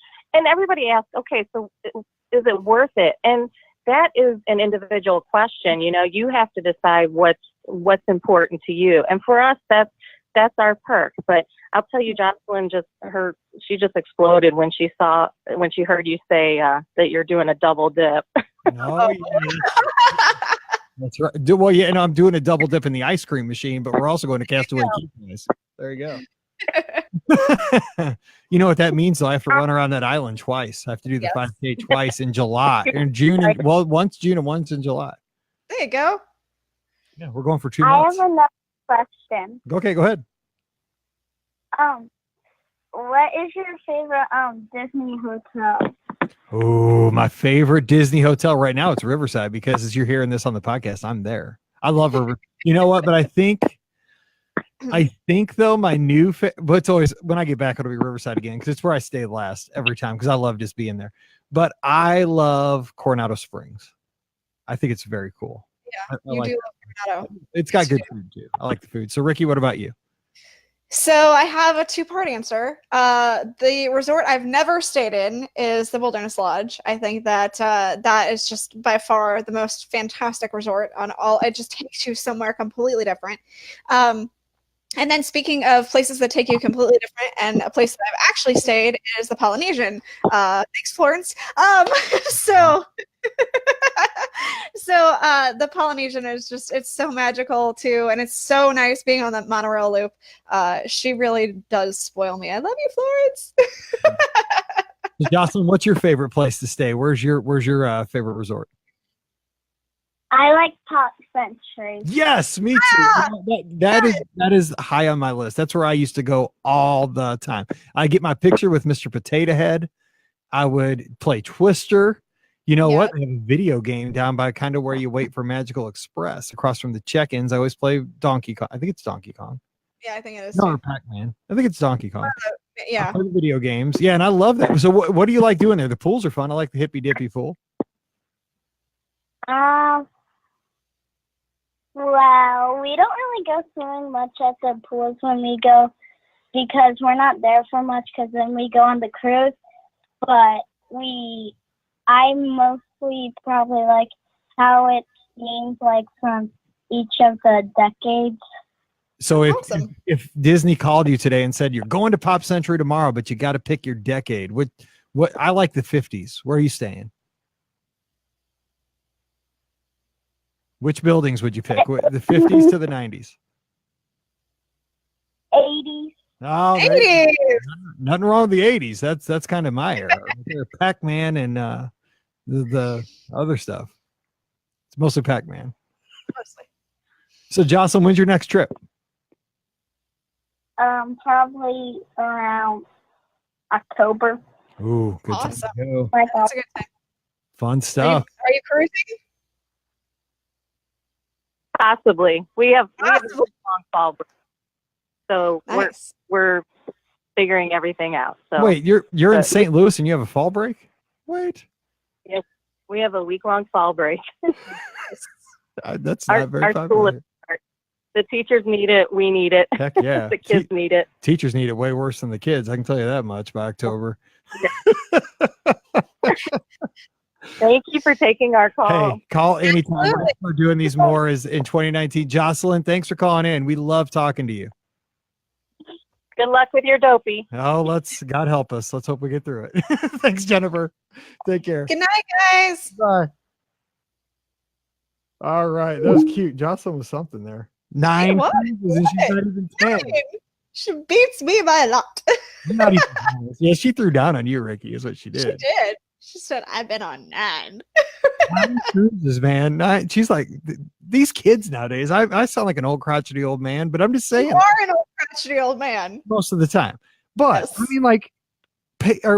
everybody asks, okay, so is it worth it? And that is an individual question. You have to decide what's important to you. And for us, that's our perk. But I'll tell you, Jocelyn she just exploded when she heard you say that you're doing a double dip. Oh, yeah. That's right. Well, yeah, and I'm doing a double dip in the ice cream machine, but we're also going to Castaway Cay. There you go. You know what that means, though? I have to run around that island twice. I have to do the 5K twice in July, in June, once June and once in July. There you go. Yeah, we're going for 2 months. I have another question. Okay, go ahead. What is your favorite Disney hotel? Oh, my favorite Disney hotel right now, it's Riverside, because as you're hearing this on the podcast, I'm there. I love Riverside. You know what? But I think though, my new but it's always, when I get back, it'll be Riverside again, because it's where I stay last every time, because I love just being there. But I love Coronado Springs. I think it's very cool. Yeah, I like do love Coronado. It's got good food too. I like the food. So Ricky, what about you? So I have a 2-part answer. The resort I've never stayed in is the Wilderness Lodge. I think that that is just by far the most fantastic resort on all. It just takes you somewhere completely different. And then speaking of places that take you completely different, and a place that I've actually stayed is the Polynesian. Thanks, Florence. So the Polynesian is just, it's so magical too, and it's so nice being on that monorail loop. She really does spoil me. I love you, Florence. Jocelyn, what's your favorite place to stay? Where's your favorite resort? I like Park Century. Yes, me too. That is high on my list. That's where I used to go all the time. I get my picture with Mr. Potato Head. I would play Twister. You know what? They have a video game down by kind of where you wait for Magical Express across from the check-ins. I always play Donkey Kong. I think it's Donkey Kong. Yeah, I think it is. No, Pac-Man. I think it's Donkey Kong. Yeah. I play the video games. Yeah, and I love that. So what do you like doing there? The pools are fun. I like the Hippy Dippy pool. Well, we don't really go swimming much at the pools when we go because we're not there for much because then we go on the cruise. But I mostly probably like how it seems like from each of the decades. So Awesome. if Disney called you today and said you're going to Pop Century tomorrow, but you got to pick your decade, what I like the 50s. Where are you staying? Which buildings would you pick? The 50s to the 90s? 80s. Oh, Hey, nothing wrong with the 80s. That's kind of my era. Pac-Man and the other stuff. It's mostly Pac-Man. mostly. So Jocelyn, when's your next trip? Probably around October. Ooh, good time Awesome. to go. Like That's a good time. Fun Are stuff. you cruising? Possibly. We have a Possibly. long fall break, so Nice. we're figuring everything out. So Wait, you're in but- St. Louis and you have a fall break? Wait, we have a week-long fall break. that's Our- not very our school popular. The teachers need it. We need it. Heck yeah. The kids need it. Teachers need it way worse than the kids. I can tell you that much by October. Thank you for taking our call. Hey, call anytime. Absolutely. We're doing these more as in 2019. Jocelyn, thanks for calling in. We love talking to you. Good luck with your dopey. Oh, God help us. Let's hope we get through it. Thanks, Jennifer. Take care. Good night, guys. Bye. All right. That was cute. Jocelyn was something there. 9 what? cruises and she's not even 10. She beats me by a lot. Not even close. Yeah, she threw down on you, Ricky, is what she She did. did. She said, I've been on 9. 9 cruises, man. She's like, these kids nowadays, I sound like an old crotchety old man, but I'm just saying You are an old crotchety old man. most of the time. But Yes. I mean, like,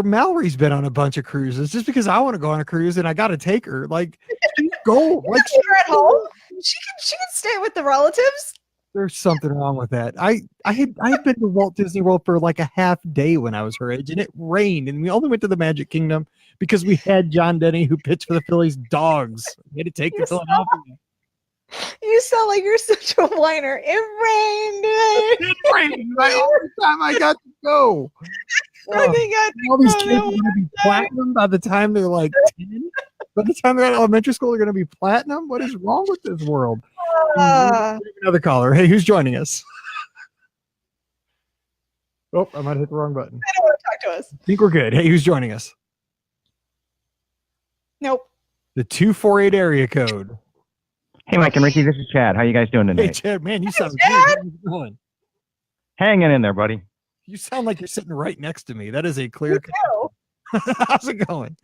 Mallory's been on a bunch of cruises just because I want to go on a cruise and I got to take her. Like, she's gold. Like, If you're at home, she can stay with the relatives. there's something wrong with that. I had been to Walt Disney World for like a half day when I was her age, and it rained, and we only went to the Magic Kingdom because we had John Denny who pitched for the Phillies dogs. We had to take to Yes. Philadelphia. You sound like you're such a whiner. It rained. It rained right all the time I got to go. I think I All these think kids are going to be platinum by the time they're like 10. By the time they're at elementary school, they're going to be platinum. What is wrong with this world? Another caller. Hey, who's joining us? Oh, I might have hit the wrong button. I don't want to talk to us. I think we're good. Hey, who's joining us? Nope. The 248 area code. Hey, Mike and Ricky, this is Chad. How you guys doing Hey, tonight? Chad, man, you sound Chad. good. How's it going? Hanging in there, buddy. You sound like you're sitting right next to me. That is a clear. No. How's it going?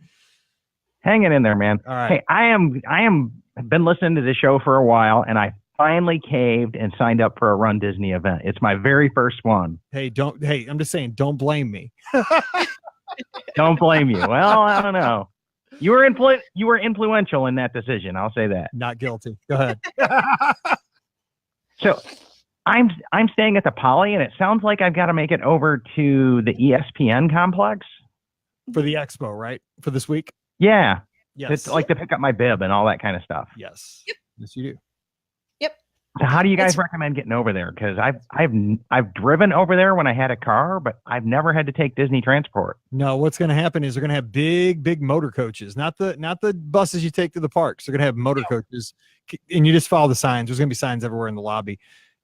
Hanging in there, man. All right. Hey, I am been listening to this show for a while, and I finally caved and signed up for a Run Disney event. It's my very first one. Hey, I'm just saying, don't blame me. Don't blame you. Well, I don't know. You were influential in that decision. I'll say that. Not guilty. Go ahead. So, I'm staying at the Poly, and it sounds like I've got to make it over to the ESPN complex. For the expo, right? For this week? Yeah, Yes. it's like to pick up my bib and all that kind of stuff. Yes. Yes, you do. So how do you guys It's- recommend getting over there? Because I've driven over there when I had a car, but I've never had to take Disney Transport. No, what's going to happen is they're going to have big motor coaches, not the buses you take to the parks. They're going to have motor coaches, and you just follow the signs. There's going to be signs everywhere in the lobby,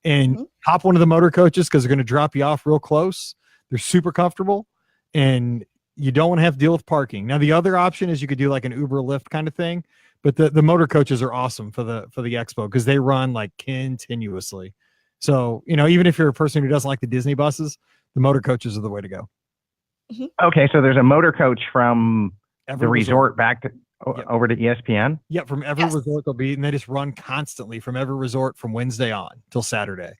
and Mhm. hop one of the motor coaches because they're going to drop you off real close. They're super comfortable, and you don't want to have to deal with parking. Now, the other option is you could do like an Uber Lyft kind of thing, but the motor coaches are awesome for the expo because they run like continuously. So, even if you're a person who doesn't like the Disney buses, the motor coaches are the way to go. Okay, so there's a motor coach from Every the resort back to Yep. over to ESPN. Yep, from every Yes. resort they'll be, and they just run constantly from every resort from Wednesday on till Saturday.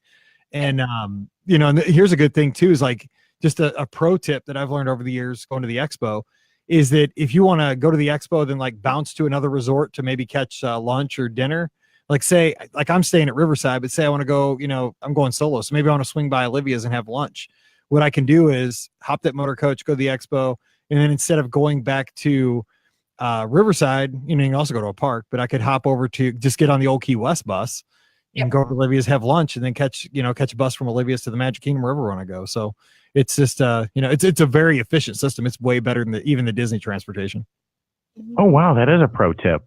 And and here's a good thing too, is like just a pro tip that I've learned over the years going to the expo is that if you want to go to the expo, then like bounce to another resort to maybe catch lunch or dinner. Like say, like I'm staying at Riverside, but say I want to go, I'm going solo, so maybe I want to swing by Olivia's and have lunch. What I can do is hop that motor coach, go to the expo, and then instead of going back to Riverside, you can also go to a park, but I could hop over to just get on the old Key West bus and go to Olivia's, have lunch, and then catch a bus from Olivia's to the Magic Kingdom, wherever I want to go. So It's just it's a very efficient system. It's way better than even the Disney transportation. Oh, wow. That is a pro tip.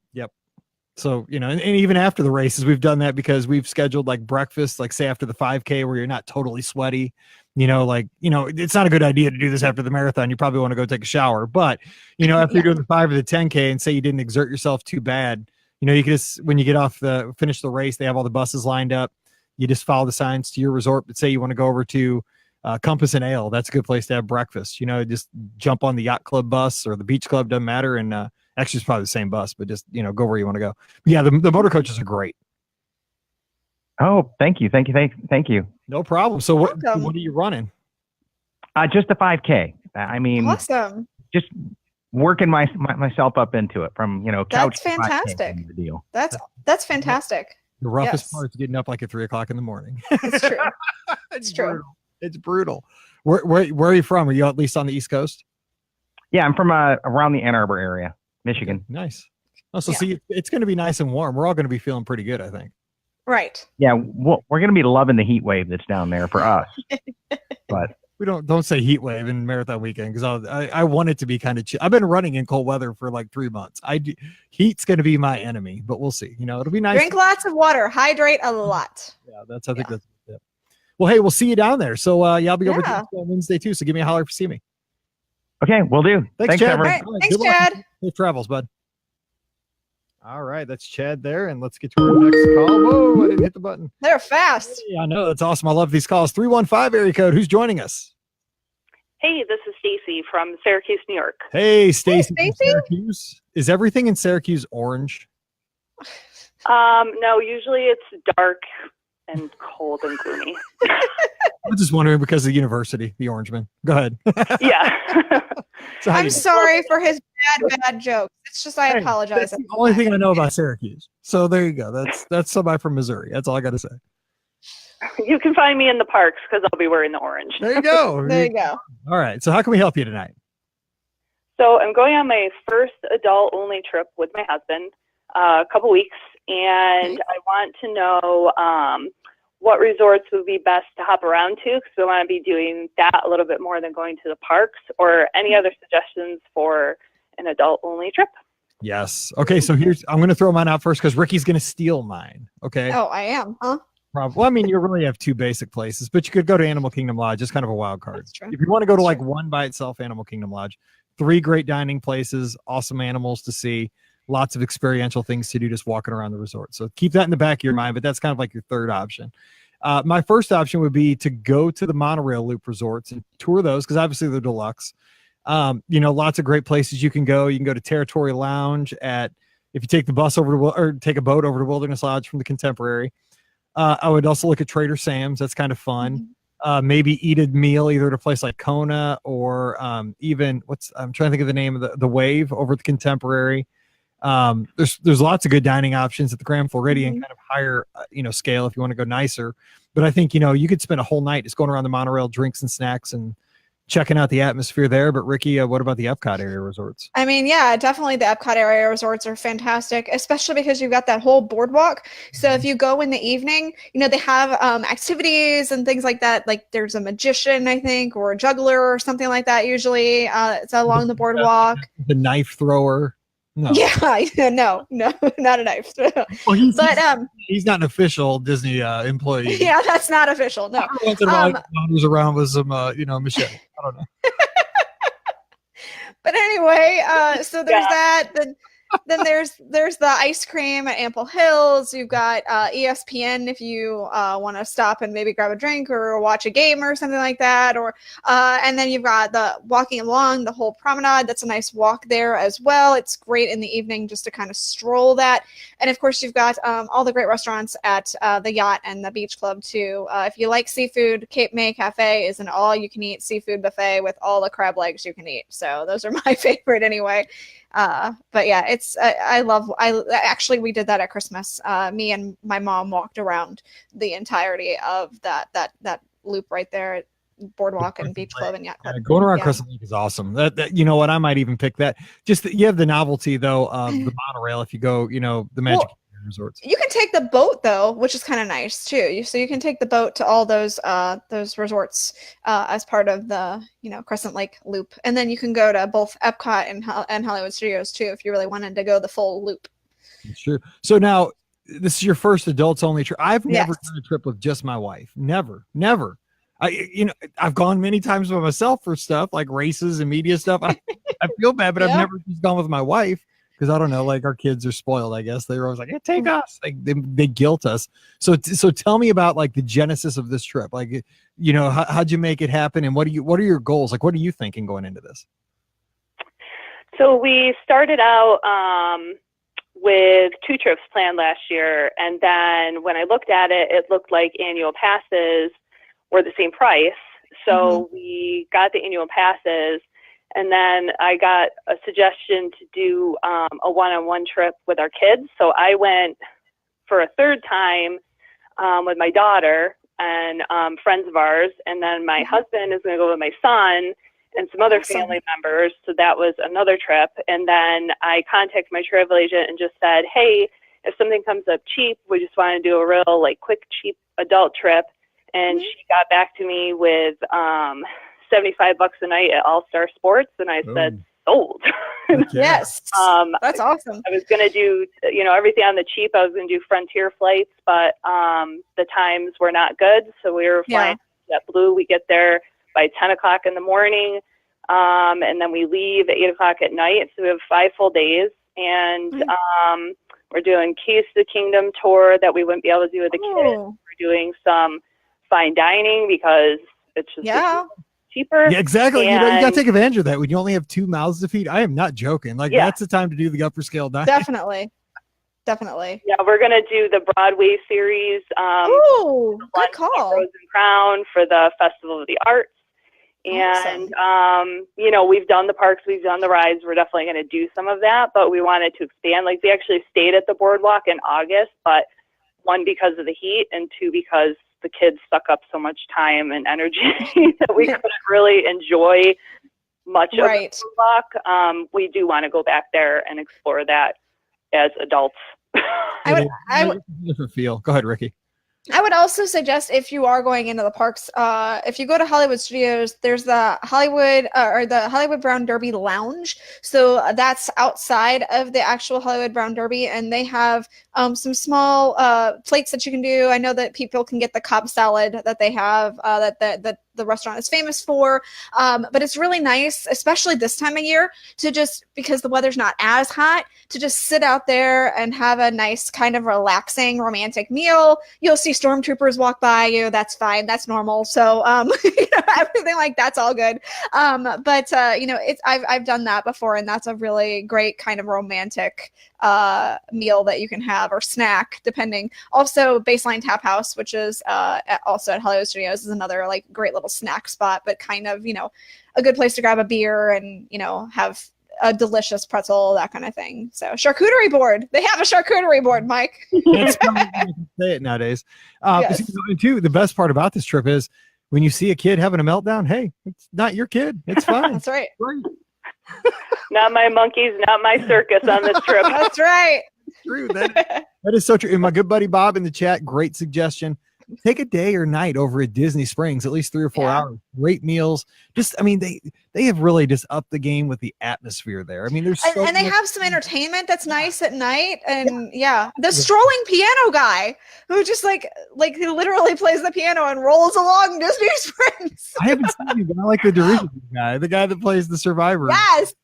So, and even after the races, we've done that because we've scheduled like breakfast, like say after the 5K where you're not totally sweaty, it's not a good idea to do this after the marathon. You probably want to go take a shower, but after you're doing the 5 or the 10K and say you didn't exert yourself too bad, you can just, when you get off finish the race, they have all the buses lined up. You just follow the signs to your resort, but say you want to go over to Compass and Ale. That's a good place to have breakfast, just jump on the yacht club bus or the beach club, doesn't matter. And, actually, it's probably the same bus, but just, go where you want to go. But yeah, the motor coaches are great. Oh, thank you. No problem. So what Welcome. are you running? Just a 5K. I mean, Awesome. just working myself up into it from, couch. That's to 5K fantastic. kind of deal. That's fantastic. The roughest Yes. part is getting up like at 3:00 in the morning. It's true. It's true. brutal. It's brutal. Where are you from? Are you at least on the East Coast? Yeah, I'm from around the Ann Arbor area, Michigan. Nice. Oh, so Yeah. see, it's going to be nice and warm. We're all going to be feeling pretty good, I think. Right. Yeah, we're going to be loving the heat wave that's down there for us. But We don't say heat wave in marathon weekend because I want it to be kind of chill. I've been running in cold weather for like 3 months. Heat's going to be my enemy, but we'll see. It'll be nice. Drink lots of water. Hydrate a lot. Yeah, I think that's it. Well, hey, we'll see you down there. So I'll be over Yeah. to on Wednesday too. So give me a holler if you see me. okay, we'll do. Thanks, Chad. Trevor. All right. All right, Thanks, good luck. Chad. Safe travels, bud. All right, that's Chad there, and let's get to our next call. Whoa, I didn't hit the button. They're fast. Yeah, I know, that's awesome. I love these calls. 315 area code. Who's joining us? Hey, this is Stacy from Syracuse, New York. Hey, Stacy from Stacy. Syracuse. Is everything in Syracuse orange? No, usually it's dark and cold and gloomy. I'm just wondering because of the university, the Orangeman. Go ahead. Yeah. So how I'm you doing? sorry for his bad jokes. It's just I Hey, apologize. That's the only thing I know about Syracuse. So there you go. That's somebody from Missouri. That's all I got to say. You can find me in the parks because I'll be wearing the orange. There you go. There you go. All right. So how can we help you tonight? So I'm going on my first adult-only trip with my husband, a couple weeks, and I want to know what resorts would be best to hop around to because we want to be doing that a little bit more than going to the parks, or any other suggestions for an adult-only trip. Yes. Okay. So I'm going to throw mine out first because Ricky's going to steal mine. Okay. Oh, I am, huh? Well, I mean, you really have two basic places, but you could go to Animal Kingdom Lodge. It's kind of a wild card. That's true. If you want to go to That's like true. one by itself, Animal Kingdom Lodge, 3 great dining places, awesome animals to see, lots of experiential things to do just walking around the resort. So keep that in the back of your mind, but that's kind of like your third option. My first option would be to go to the monorail loop resorts and tour those because obviously they're deluxe. Lots of great places you can go. You can go to Territory Lounge if you take the bus over to or take a boat over to Wilderness Lodge from the Contemporary. I would also look at Trader Sam's. That's kind of fun. Maybe eat a meal either at a place like Kona or even I'm trying to think of the name of the Wave over at the Contemporary. There's lots of good dining options at the Grand Floridian, kind of higher scale if you want to go nicer. But I think you could spend a whole night just going around the monorail, drinks and snacks, and checking out the atmosphere there. But Ricky, what about the Epcot area resorts? I mean, yeah, definitely the Epcot area resorts are fantastic, especially because you've got that whole boardwalk. So if you go in the evening, they have activities and things like that. Like there's a magician, I think, or a juggler or something like that. Usually it's along the boardwalk. The knife thrower. No. Yeah, no, not a knife. Well, But he's not an official Disney employee. yeah, that's not official. No. Every once in a while, he wanders around with some, machete. I don't know. But anyway, so there's that. Then there's the ice cream at Ample Hills. You've got ESPN if you want to stop and maybe grab a drink or watch a game or something like that. Or and then you've got the walking along the whole promenade. That's a nice walk there as well. It's great in the evening just to kind of stroll that. And of course, you've got all the great restaurants at the yacht and the beach club too. If you like seafood, Cape May Cafe is an all-you-can-eat seafood buffet with all the crab legs you can eat. So those are my favorite anyway. But yeah, it's actually we did that at Christmas. Me and my mom walked around the entirety of that loop right there at Boardwalk and Beach Club and Yacht Club. Yeah, going around Yeah. Crescent Lake is awesome. That you know what, I might even pick that. Just you have the novelty though of the monorail if you go, the Magic. resorts. You can take the boat though, which is kind of nice too. So you can take the boat to all those resorts as part of the Crescent Lake loop, and then you can go to both Epcot and Hollywood Studios too if you really wanted to go the full loop. That's true. So now this is your first adults only trip. I've never Yes. done a trip with just my wife. Never. I've gone many times by myself for stuff like races and media stuff. I feel bad, but I've Yeah. never just gone with my wife because I don't know, like our kids are spoiled, I guess. They're always like, yeah, take us. Like they guilt us. So tell me about like the genesis of this trip. Like, how'd you make it happen? And what are your goals? Like, what are you thinking going into this? So we started out with 2 trips planned last year, and then when I looked at it, it looked like annual passes were the same price. So we got the annual passes, and then I got a suggestion to do a one-on-one trip with our kids. So I went for a 3rd time with my daughter and friends of ours, and then my husband is going to go with my son and some other Awesome. family members. So that was another trip. And then I contacted my travel agent and just said, hey, if something comes up cheap, we just want to do a real quick, cheap adult trip. And she got back to me with $75 a night at All Star Sports. And I said, sold. Yes, that's awesome. I was going to do, everything on the cheap. I was going to do Frontier flights, but the times were not good. So we were flying JetBlue. We get there by 10 o'clock in the morning, and then we leave at 8 o'clock at night. So we have 5 full days, and we're doing Keys to the Kingdom tour that we wouldn't be able to do with the kids. We're doing some fine dining because it's just cheaper. Yeah, exactly. And You got to take advantage of that when you only have 2 mouths to feed. I am not joking. Like that's the time to do the upper scale dining. Definitely. Yeah, we're going to do the Broadway series. Ooh, good call. Rose and Crown for the Festival of the Arts. And, we've done the parks, we've done the rides. We're definitely going to do some of that, but we wanted to expand. Like, we actually stayed at the boardwalk in August, but 1, because of the heat, and 2, because the kids suck up so much time and energy that we couldn't really enjoy much of the boardwalk. We do want to go back there and explore that as adults. I would different feel. Go ahead, Ricky. I would also suggest, if you are going into the parks, if you go to Hollywood Studios, there's the Hollywood or the Hollywood Brown Derby Lounge. So that's outside of the actual Hollywood Brown Derby, and they have some small plates that you can do. I know that people can get the Cobb salad that they have that the restaurant is famous for, but it's really nice, especially this time of year, to just, because the weather's not as hot, to just sit out there and have a nice kind of relaxing romantic meal. You'll see stormtroopers walk by you. That's fine. That's normal. So everything like that's all good. But I've done that before, and that's a really great kind of romantic meal that you can have, or snack, depending. Also, Baseline Tap House, which is also at Hollywood Studios, is another great little snack spot, but kind of a good place to grab a beer and have a delicious pretzel, that kind of thing. So charcuterie board, they have a charcuterie board, Mike. That's probably how you can say it nowadays. And too, the best part about this trip is when you see a kid having a meltdown, hey, it's not your kid. It's fine. That's right. Not my monkeys, not my circus on this trip. That's right. True. That is so true. And my good buddy Bob in the chat, great suggestion. Take a day or night over at Disney Springs, at least 3 or 4 hours. Great meals. They have really just upped the game with the atmosphere there. I mean, there's and they have some entertainment that's nice at night. And the strolling piano guy who just he literally plays the piano and rolls along Disney Springs. I haven't seen him, but I like the Doritos guy, the guy that plays the Survivor. Yes.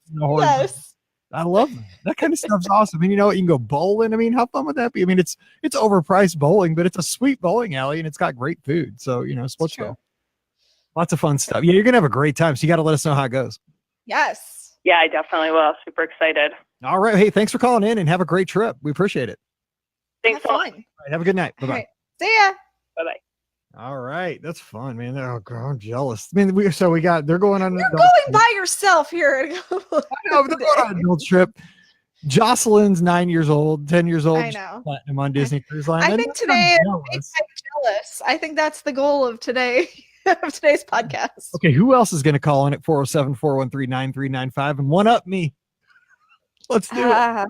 I love that kind of stuff's awesome. And you can go bowling. I mean, how fun would that be? I mean, it's overpriced bowling, but it's a sweet bowling alley and it's got great food. So, sports show. Lots of fun stuff. Yeah, you're gonna have a great time. So you got to let us know how it goes. Yes. Yeah, I definitely will. Super excited. All right. Hey, thanks for calling in and have a great trip. We appreciate it. Thanks so much. All right, have a good night. Bye bye. Right. See ya. Bye bye. All right, that's fun, man. Oh God, I'm jealous. I mean, they're going on. You're going by yourself here. I know, they're going on an adult trip. Jocelyn's 9 years old, 10 years old. I know. Platinum on Disney Cruise Line. I think today I'm jealous. I think that's the goal of today's podcast. Okay, who else is going to call in at 407-413-9395 and one up me? Let's do it.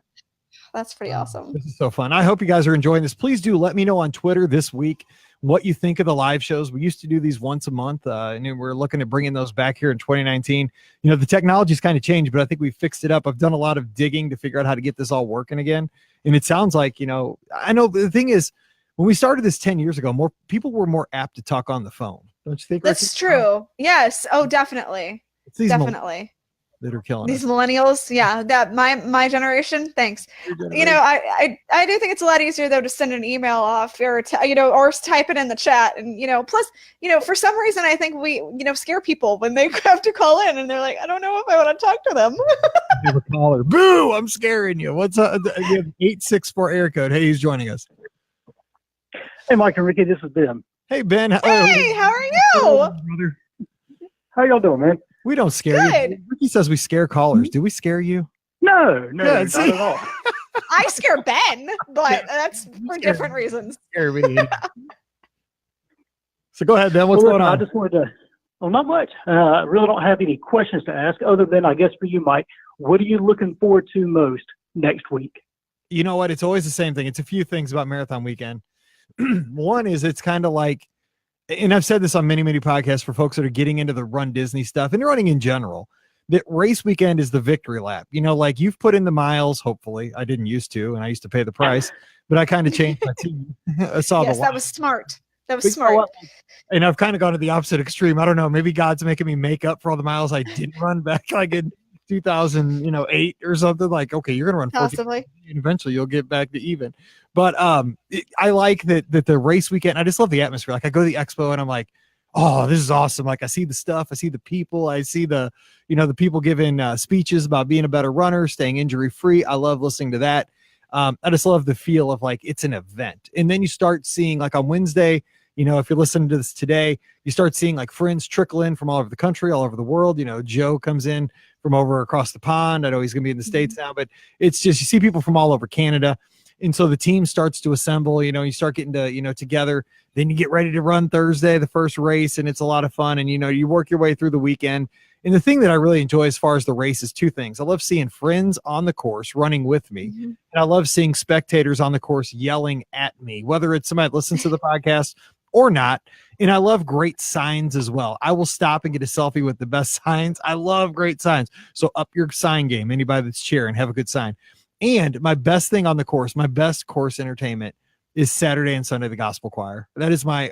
That's pretty awesome. This is so fun. I hope you guys are enjoying this. Please do let me know on Twitter this week what you think of the live shows. We used to do these once a month, and we're looking at bringing those back here in 2019. You know, the technology's kind of changed, but I think we fixed it up. I've done a lot of digging to figure out how to get this all working again. And it sounds like, you know, I know the thing is, when we started this 10 years ago, more people were more apt to talk on the phone. Don't you think? That's true. Yes. Oh, definitely. It's these Definitely. that are killing These us. millennials, yeah, that my generation. Thanks. You know, I do think it's a lot easier though to send an email off or or type it in the chat, and plus for some reason I think we scare people when they have to call in and they're like, I don't know if I want to talk to them. Have a caller. Boo! I'm scaring you. What's up? You have 864 air code. Hey, who's joining us? Hey, Mike and Ricky, this is Ben. Hey, Ben. Hey, how are you? Brother. How y'all doing, man? We don't scare you. Good. Ricky says we scare callers. Do we scare you? No, Good, not see? at all. I scare Ben, but that's for different reasons. Scare me. So go ahead, Ben. What's Well, going listen, on? I just wanted to, well, not much. I really don't have any questions to ask other than, I guess, for you, Mike, what are you looking forward to most next week? You know what? It's always the same thing. It's a few things about Marathon Weekend. One is it's kind of like, and I've said this on many, many podcasts for folks that are getting into the Run Disney stuff and running in general, that race weekend is the victory lap. Like you've put in the miles, hopefully. I didn't used to, and I used to pay the price, but I kind of changed my team. I saw Yes, the that line. was smart. That was But you know smart. what? And I've kind of gone to the opposite extreme. I don't know. Maybe God's making me make up for all the miles I didn't run back like in 2008 or something. Like, okay, you're going to run 14, Possibly. and eventually you'll get back to even. But I like that the race weekend. I just love the atmosphere. Like I go to the expo and I'm like, oh, this is awesome. Like I see the stuff, I see the people, I see the people giving speeches about being a better runner, staying injury free. I love listening to that. I just love the feel of like it's an event. And then you start seeing like on Wednesday, if you're listening to this today, you start seeing like friends trickle in from all over the country, all over the world. Joe comes in from over across the pond. I know he's going to be in the States now, but it's just, you see people from all over Canada. And so the team starts to assemble, you start getting to, together, then you get ready to run Thursday, the first race, and it's a lot of fun. And, you work your way through the weekend. And the thing that I really enjoy as far as the race is two things. I love seeing friends on the course running with me. Mhm. And I love seeing spectators on the course yelling at me, whether it's somebody that listens to the podcast or not. And I love great signs as well. I will stop and get a selfie with the best signs. I love great signs. So up your sign game, anybody that's cheering, have a good sign. And my best thing on the course, my best course entertainment is Saturday and Sunday, the gospel choir. That is my,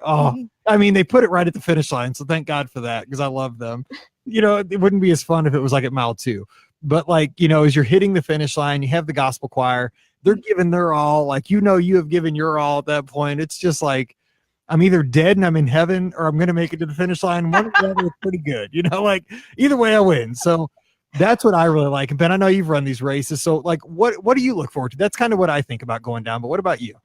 they put it right at the finish line. So thank God for that, because I love them. It wouldn't be as fun if it was like at mile 2, but like, as you're hitting the finish line, you have the gospel choir, they're giving their all, like, you have given your all at that point. It's just like, I'm either dead and I'm in heaven, or I'm going to make it to the finish line. One or the other is pretty good. Like either way I win. So that's what I really like. And Ben, I know you've run these races. So like, what do you look forward to? That's kind of what I think about going down, but what about you?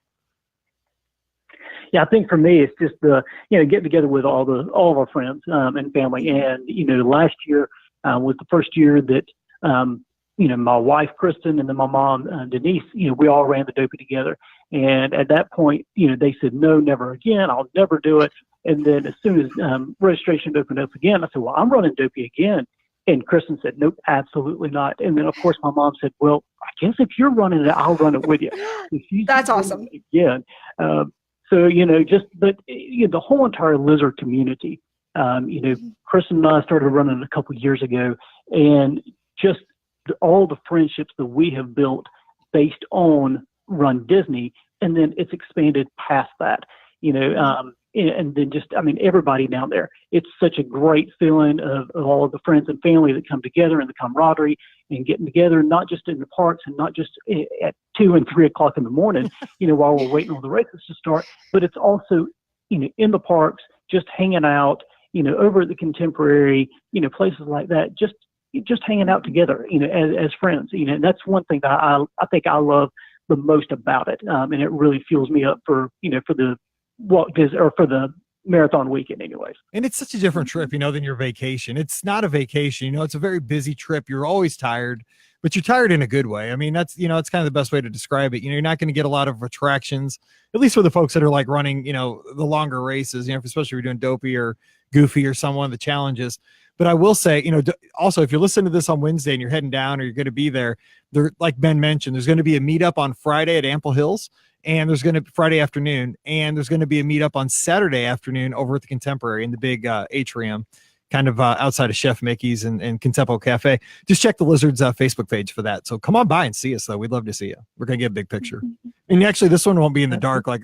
Yeah, I think for me, it's just the, getting together with all of our friends and family. And, last year was the first year that, my wife, Kristen, and then my mom, Denise, we all ran the Dopey together. And at that point, they said, no, never again. I'll never do it. And then as soon as registration opened up again, I said, well, I'm running Dopey again. And Kristen said, nope, absolutely not. And then, of course, my mom said, well, I guess if you're running it, I'll run it with you. That's awesome. Again. So, the whole entire Lizard community, Kristen and I started running a couple years ago, and just all the friendships that we have built based on Run Disney, and then it's expanded past that, and then just, everybody down there. It's such a great feeling of all of the friends and family that come together, and the camaraderie and getting together, not just in the parks and not just at 2 and 3 o'clock in the morning, while we're waiting on the races to start, but it's also, in the parks, just hanging out, over at the Contemporary, places like that, just hanging out together, as friends, and that's one thing that I think I love the most about it. And it really fuels me up for the marathon weekend anyways. And it's such a different trip, than your vacation. It's not a vacation, it's a very busy trip. You're always tired, but you're tired in a good way. That's, it's kind of the best way to describe it. You're not going to get a lot of attractions, at least for the folks that are like running, the longer races, especially if you're doing Dopey or Goofy or some one of the challenges. But I will say, also, if you're listening to this on Wednesday and you're heading down or you're going to be there, like Ben mentioned, there's going to be a meetup on Friday at Ample Hills, and there's going to Friday afternoon, and there's going to be a meetup on Saturday afternoon over at the Contemporary in the big atrium, kind of outside of Chef Mickey's and Contempo Cafe. Just check the Lizards Facebook page for that. So come on by and see us, though. We'd love to see you. We're going to get a big picture. And actually, this one won't be in the dark like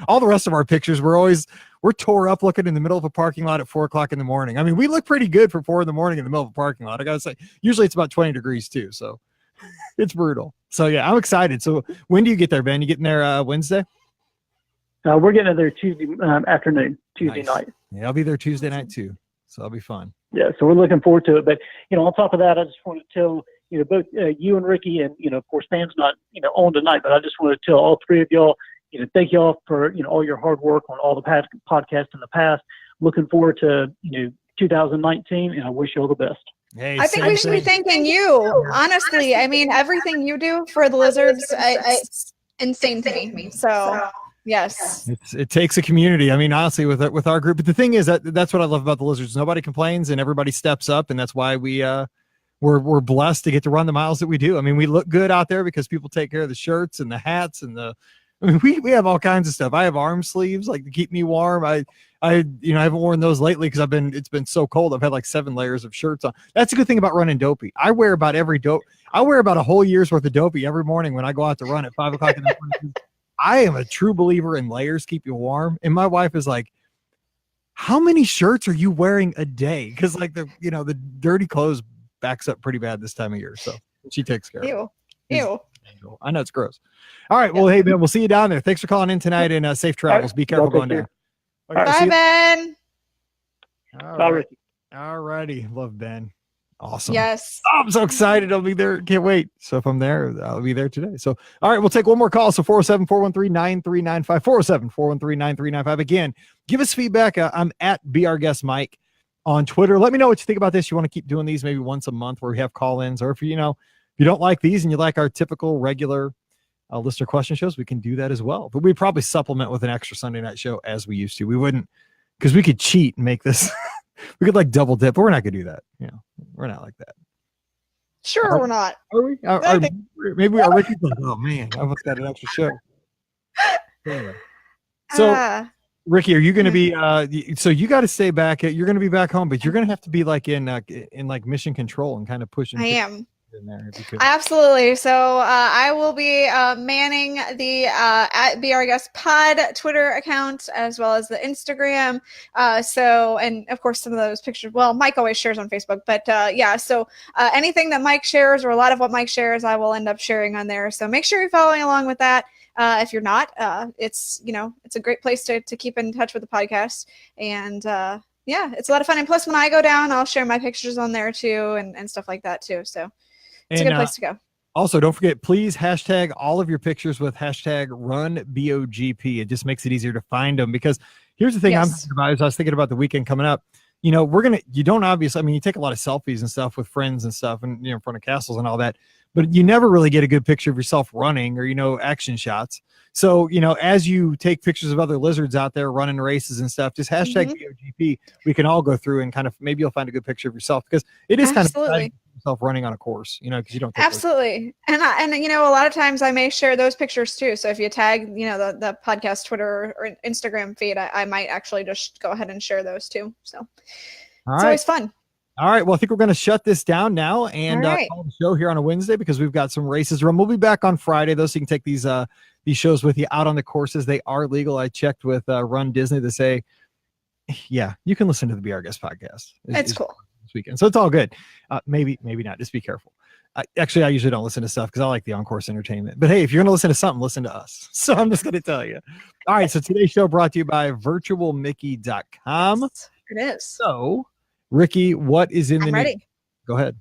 all the rest of our pictures. We're tore up looking in the middle of a parking lot at 4:00 in the morning. I mean, we look pretty good for 4 in the morning in the middle of a parking lot. I got to say, usually it's about 20 degrees too. So it's brutal. So yeah, I'm excited. So when do you get there, Ben? You getting there Wednesday? We're getting there Tuesday afternoon, Tuesday Nice. night. Yeah, I'll be there Tuesday night too. So that'll be fun. Yeah, so we're looking forward to it. But, on top of that, I just want to tell, both you and Ricky and, of course, Dan's not, on tonight, but I just want to tell all three of y'all, thank y'all for, all your hard work on all the podcasts in the past. Looking forward to, 2019, and I wish you all the best. Hey, I think we should be thanking you, honestly. I mean, everything you do for the Lizards, it's insane to me. So, yes. It takes a community. I mean, honestly, with our group. But the thing is that's what I love about the Lizards. Nobody complains, and everybody steps up, and that's why we're blessed to get to run the miles that we do. I mean, we look good out there because people take care of the shirts and the hats and we have all kinds of stuff. I have arm sleeves like to keep me warm. I haven't worn those lately because it's been so cold. I've had like 7 layers of shirts on. That's a good thing about running Dopey. I wear about a whole year's worth of Dopey every morning when I go out to run at 5:00 in the morning. I am a true believer in layers keep you warm. And my wife is like, how many shirts are you wearing a day? Because like the dirty clothes backs up pretty bad this time of year. So she takes care of it. Ew. I know it's gross. All right. Well, hey, Ben, we'll see you down there. Thanks for calling in tonight and safe travels. Be careful going down. Okay, bye, Ben. All righty. Love Ben. Awesome. Yes. Oh, I'm so excited. I'll be there. Can't wait. So if I'm there, I'll be there today. So, all right, we'll take one more call. So 407-413-9395, 407-413-9395. Again, give us feedback. I'm at BRGuest Mike on Twitter. Let me know what you think about this. You want to keep doing these maybe once a month where we have call-ins, or if you don't like these and you like our typical regular listener question shows, we can do that as well. But we'd probably supplement with an extra Sunday night show as we used to. We wouldn't, because we could cheat and make this. We could like double dip, but we're not gonna do that. We're not like that. Sure, we're not. Are we? Maybe we are. Ricky's like, oh man, I almost got an extra show. Anyway. So, Ricky, are you going to be? So you got to stay back. You're going to be back home, but you're going to have to be like in like mission control and kind of pushing. I am. In there if you could. Absolutely. So I will be manning the at BRGuest Pod Twitter account as well as the Instagram. And of course some of those pictures. Well, Mike always shares on Facebook, but So anything that Mike shares or a lot of what Mike shares, I will end up sharing on there. So make sure you're following along with that. If you're not, it's a great place to keep in touch with the podcast and. It's a lot of fun. And plus, when I go down, I'll share my pictures on there too and stuff like that too. So. It's a good place to go. Also, don't forget, please hashtag all of your pictures with hashtag RunBOGP. It just makes it easier to find them because here's the thing I'm thinking about is I was thinking about the weekend coming up. You don't obviously, you take a lot of selfies and stuff with friends and stuff and, in front of castles and all that, but you never really get a good picture of yourself running or, action shots. So, as you take pictures of other lizards out there running races and stuff, just hashtag BOGP. We can all go through and kind of, maybe you'll find a good picture of yourself because it is kind of yourself running on a course, because you don't. Absolutely. And a lot of times I may share those pictures too. So if you tag, the podcast Twitter or Instagram feed, I might actually just go ahead and share those too. So it's always fun. All right. Well, I think we're going to shut this down now and call the show here on a Wednesday because we've got some races to run. We'll be back on Friday though, so you can take these shows with you out on the courses. They are legal. I checked with Run Disney to say, yeah, you can listen to the BRGuest podcast. It's cool. This weekend, so it's all good. Maybe not. Just be careful. I usually don't listen to stuff because I like the on-course entertainment. But hey, if you're going to listen to something, listen to us. So I'm just going to tell you. All right. So today's show brought to you by virtualmickey.com. It is. So, Ricky, what is in the news? Ready. Go ahead.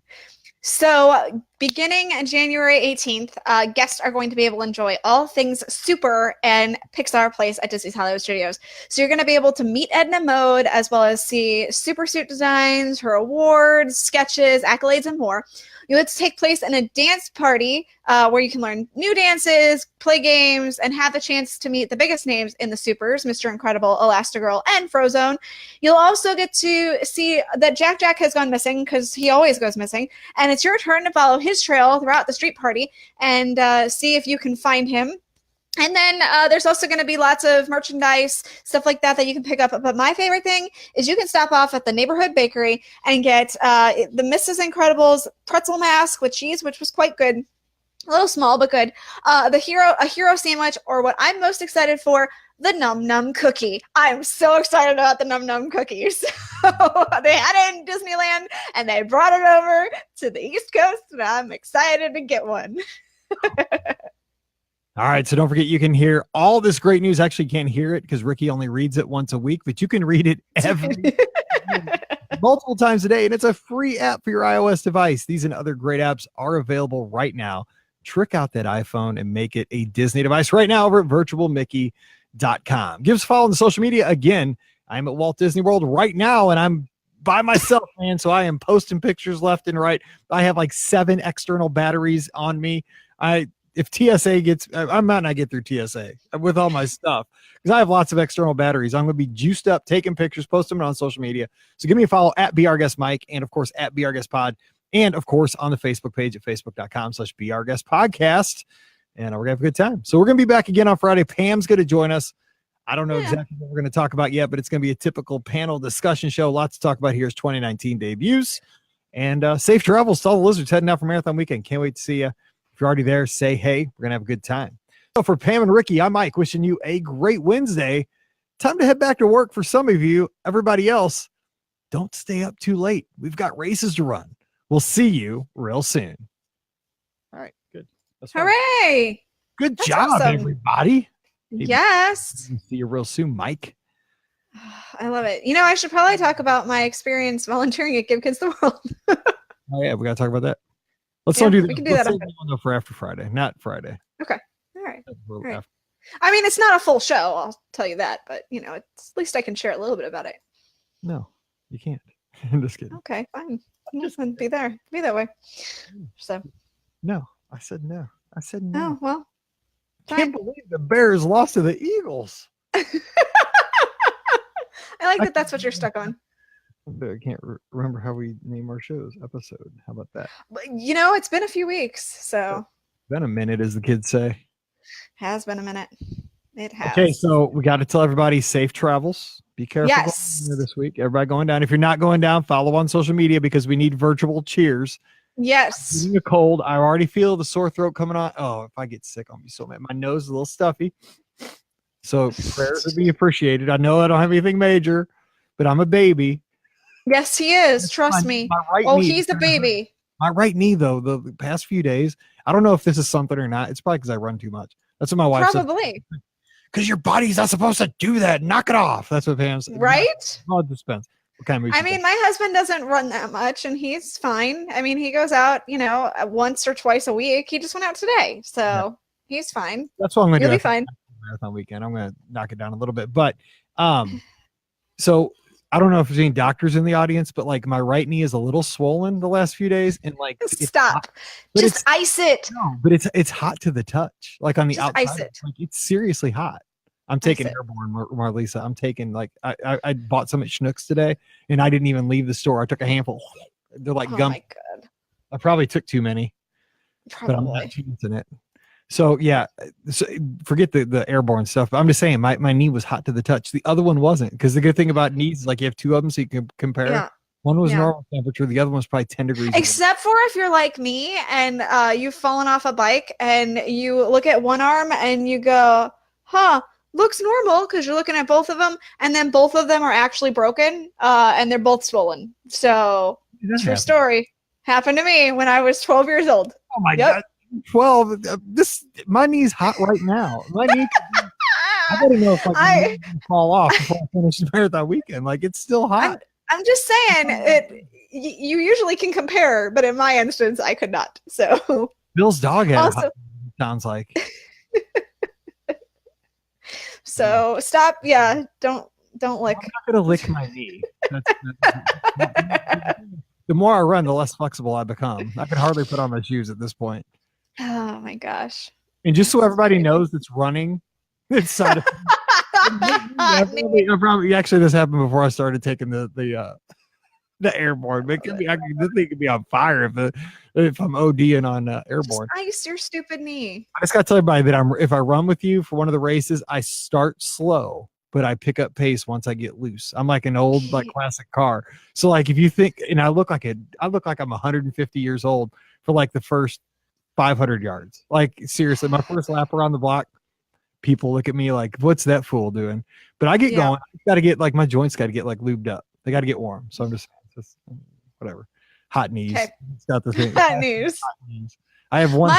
So beginning January 18th, guests are going to be able to enjoy all things Super and Pixar Place at Disney's Hollywood Studios. So you're going to be able to meet Edna Mode, as well as see super suit designs, her awards, sketches, accolades, and more. You'll get to take place in a dance party where you can learn new dances, play games, and have the chance to meet the biggest names in the Supers, Mr. Incredible, Elastigirl, and Frozone. You'll also get to see that Jack Jack has gone missing, because he always goes missing, and it's your turn to follow his trail throughout the street party and see if you can find him. And then there's also going to be lots of merchandise, stuff like that you can pick up. But my favorite thing is you can stop off at the neighborhood bakery and get the Mrs. Incredible's pretzel mask with cheese, which was quite good. A little small, but good. A hero sandwich, or what I'm most excited for, the Num Num cookie. I'm so excited about the Num Num cookies. So they had it in Disneyland, and they brought it over to the East Coast, and I'm excited to get one. All right, so don't forget, you can hear all this great news. Actually, you can't hear it because Ricky only reads it once a week, but you can read it multiple times a day, and it's a free app for your iOS device. These and other great apps are available right now. Trick out that iPhone and make it a Disney device right now over at virtualmickey.com. Give us a follow on the social media. Again, I'm at Walt Disney World right now, and I'm by myself, man, so I am posting pictures left and right. I have like 7 external batteries on me. If TSA gets, I might not get through TSA with all my stuff because I have lots of external batteries. I'm going to be juiced up, taking pictures, posting them on social media. So give me a follow at BeOurGuestMike, and of course at BeOurGuestPod, and of course on the Facebook page at facebook.com/BeOurGuestPodcast. And we're going to have a good time. So we're going to be back again on Friday. Pam's going to join us. I don't know exactly what we're going to talk about yet, but it's going to be a typical panel discussion show. Lots to talk about. Here's 2019 debuts, and safe travels to all the lizards heading out for Marathon Weekend. Can't wait to see you. If you're already there, say hey. We're going to have a good time. So for Pam and Ricky, I'm Mike, wishing you a great Wednesday. Time to head back to work for some of you. Everybody else, don't stay up too late. We've got races to run. We'll see you real soon. All right, good. That's fine. Hooray! Good That's job, awesome. everybody. Yes. See you real soon, Mike. I love it. You know, I should probably talk about my experience volunteering at Give Kids the World. Oh, yeah, we got to talk about that. Let's Yeah, not do that. we can do Let's that save that one, though, for after Friday, not Friday. Okay. All right. Right. After. I mean, it's not a full show, I'll tell you that, but you know, it's at least I can share a little bit about it. No, you can't. I'm just kidding. Okay, fine. I'm just gonna be there. Be that way. So No, I said no. I said no. oh well. I can't believe the Bears lost to the Eagles. I like that that's what you're stuck on. I can't remember how we name our shows episode. How about that? But, you know, it's been a few weeks, so Been a minute, as the kids say. has been a minute. It has. Okay, so we got to tell everybody safe travels. Be careful Yes. going this week. Everybody going down. If you're not going down, follow on social media because we need virtual cheers. Yes. Getting a cold. I already feel the sore throat coming on. Oh, if I get sick, I'll be so mad. My nose is a little stuffy. So prayers would be appreciated. I know I don't have anything major, but I'm a baby. Yes, he is. Trust me. My right Oh, knee he's a baby. My right knee, though, the past few days, I don't know if this is something or not. It's probably because I run too much. That's what my wife said. Probably. Because your body's not supposed to do that. Knock it off. That's what Pam said. Right? Oh, dispense. What kind of movie I you mean, think? my husband doesn't run that much and he's fine. I mean, he goes out, you know, once or twice a week. He just went out today. So he's fine. That's what I'm going to You'll do. be fine. Marathon weekend. I'm going to knock it down a little bit. But so I don't know if there's any doctors in the audience, but like my right knee is a little swollen the last few days. And like, it's Stop. hot. But Just ice it. No, but it's hot to the touch, like on the Just outside. ice it. Like it's seriously hot. I'm taking it. Airborne, Marlisa. I'm taking like I bought some at Schnucks today, and I didn't even leave the store. I took a handful. They're like Oh gum. my God. I probably took too many, but I'm Probably. not chancing it. So yeah, so forget the Airborne stuff. But I'm just saying my knee was hot to the touch. The other one wasn't, because the good thing about knees is like you have two of them, so you can compare. Yeah. One was Yeah. normal temperature. The other one was probably 10 degrees. Except for if you're like me and you've fallen off a bike and you look at one arm and you go, huh, looks normal, because you're looking at both of them, and then both of them are actually broken and they're both swollen. So true story. Happened to me when I was 12 years old. Oh my Yep. God. 12. My knee's hot right now. My knee. I gotta know if like, my knee can fall off before I finish the marathon weekend. Like it's still hot. I'm just saying it. You usually can compare, but in my instance, I could not. So Bill's dog had Also- sounds like. so stop. Yeah, don't lick. I'm not gonna lick my knee. The more I run, the less flexible I become. I can hardly put on my shoes at this point. Oh my gosh. And just so everybody knows that's running, it's side of actually this happened before I started taking the airborne. But it could be, this thing could be on fire if I'm ODing on airborne. Just ice your stupid knee. I just got to tell everybody that if I run with you for one of the races, I start slow, but I pick up pace once I get loose. I'm like an old classic car. So like if you think, and I look like I'm 150 years old for like the first 500 yards. Like seriously, my first lap around the block, people look at me like, "What's that fool doing?" But I get going. I got to get like my joints got to get like lubed up. They got to get warm. So I'm just whatever. Hot knees. Okay. It's got the thing. Hot knees. I have one.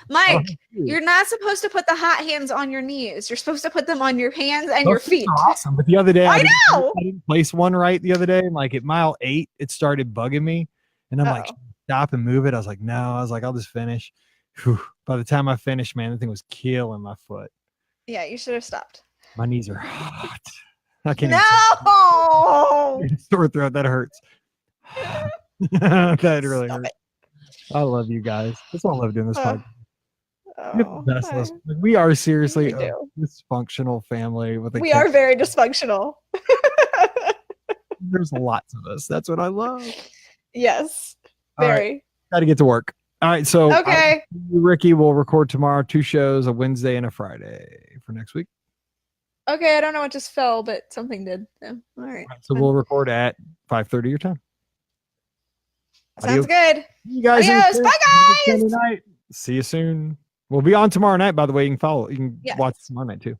Mike, you're not supposed to put the hot hands on your knees. You're supposed to put them on your hands and your feet. Awesome. But the other day, I know. I didn't place one right the other day. And like at mile 8, it started bugging me. And I'm like, stop and move it. I was like, no. I was like, I'll just finish. Whew. By the time I finished, man, the thing was killing my foot. Yeah, you should have stopped. My knees are hot. I can't No. sore throat. That hurts. That really Stop hurts. it. I love you guys. That's why I love doing this podcast. Oh, You're the best listeners. We are seriously We a do. dysfunctional family with a We kid. are very dysfunctional. There's lots of us. That's what I love. Yes. All right. Very. Got to get to work. All right. So Okay. Ricky will record tomorrow 2 shows, a Wednesday and a Friday for next week. Okay, I don't know what just fell, but something did. So, all right. So we'll record at 5:30 your time. Sounds good. You guys. Adios. Bye, guys. Sunday night. See you soon. We'll be on tomorrow night, by the way. You can follow. You can Yes. watch tomorrow night too.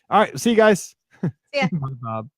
All right. See you guys. See ya. Bye, Bob.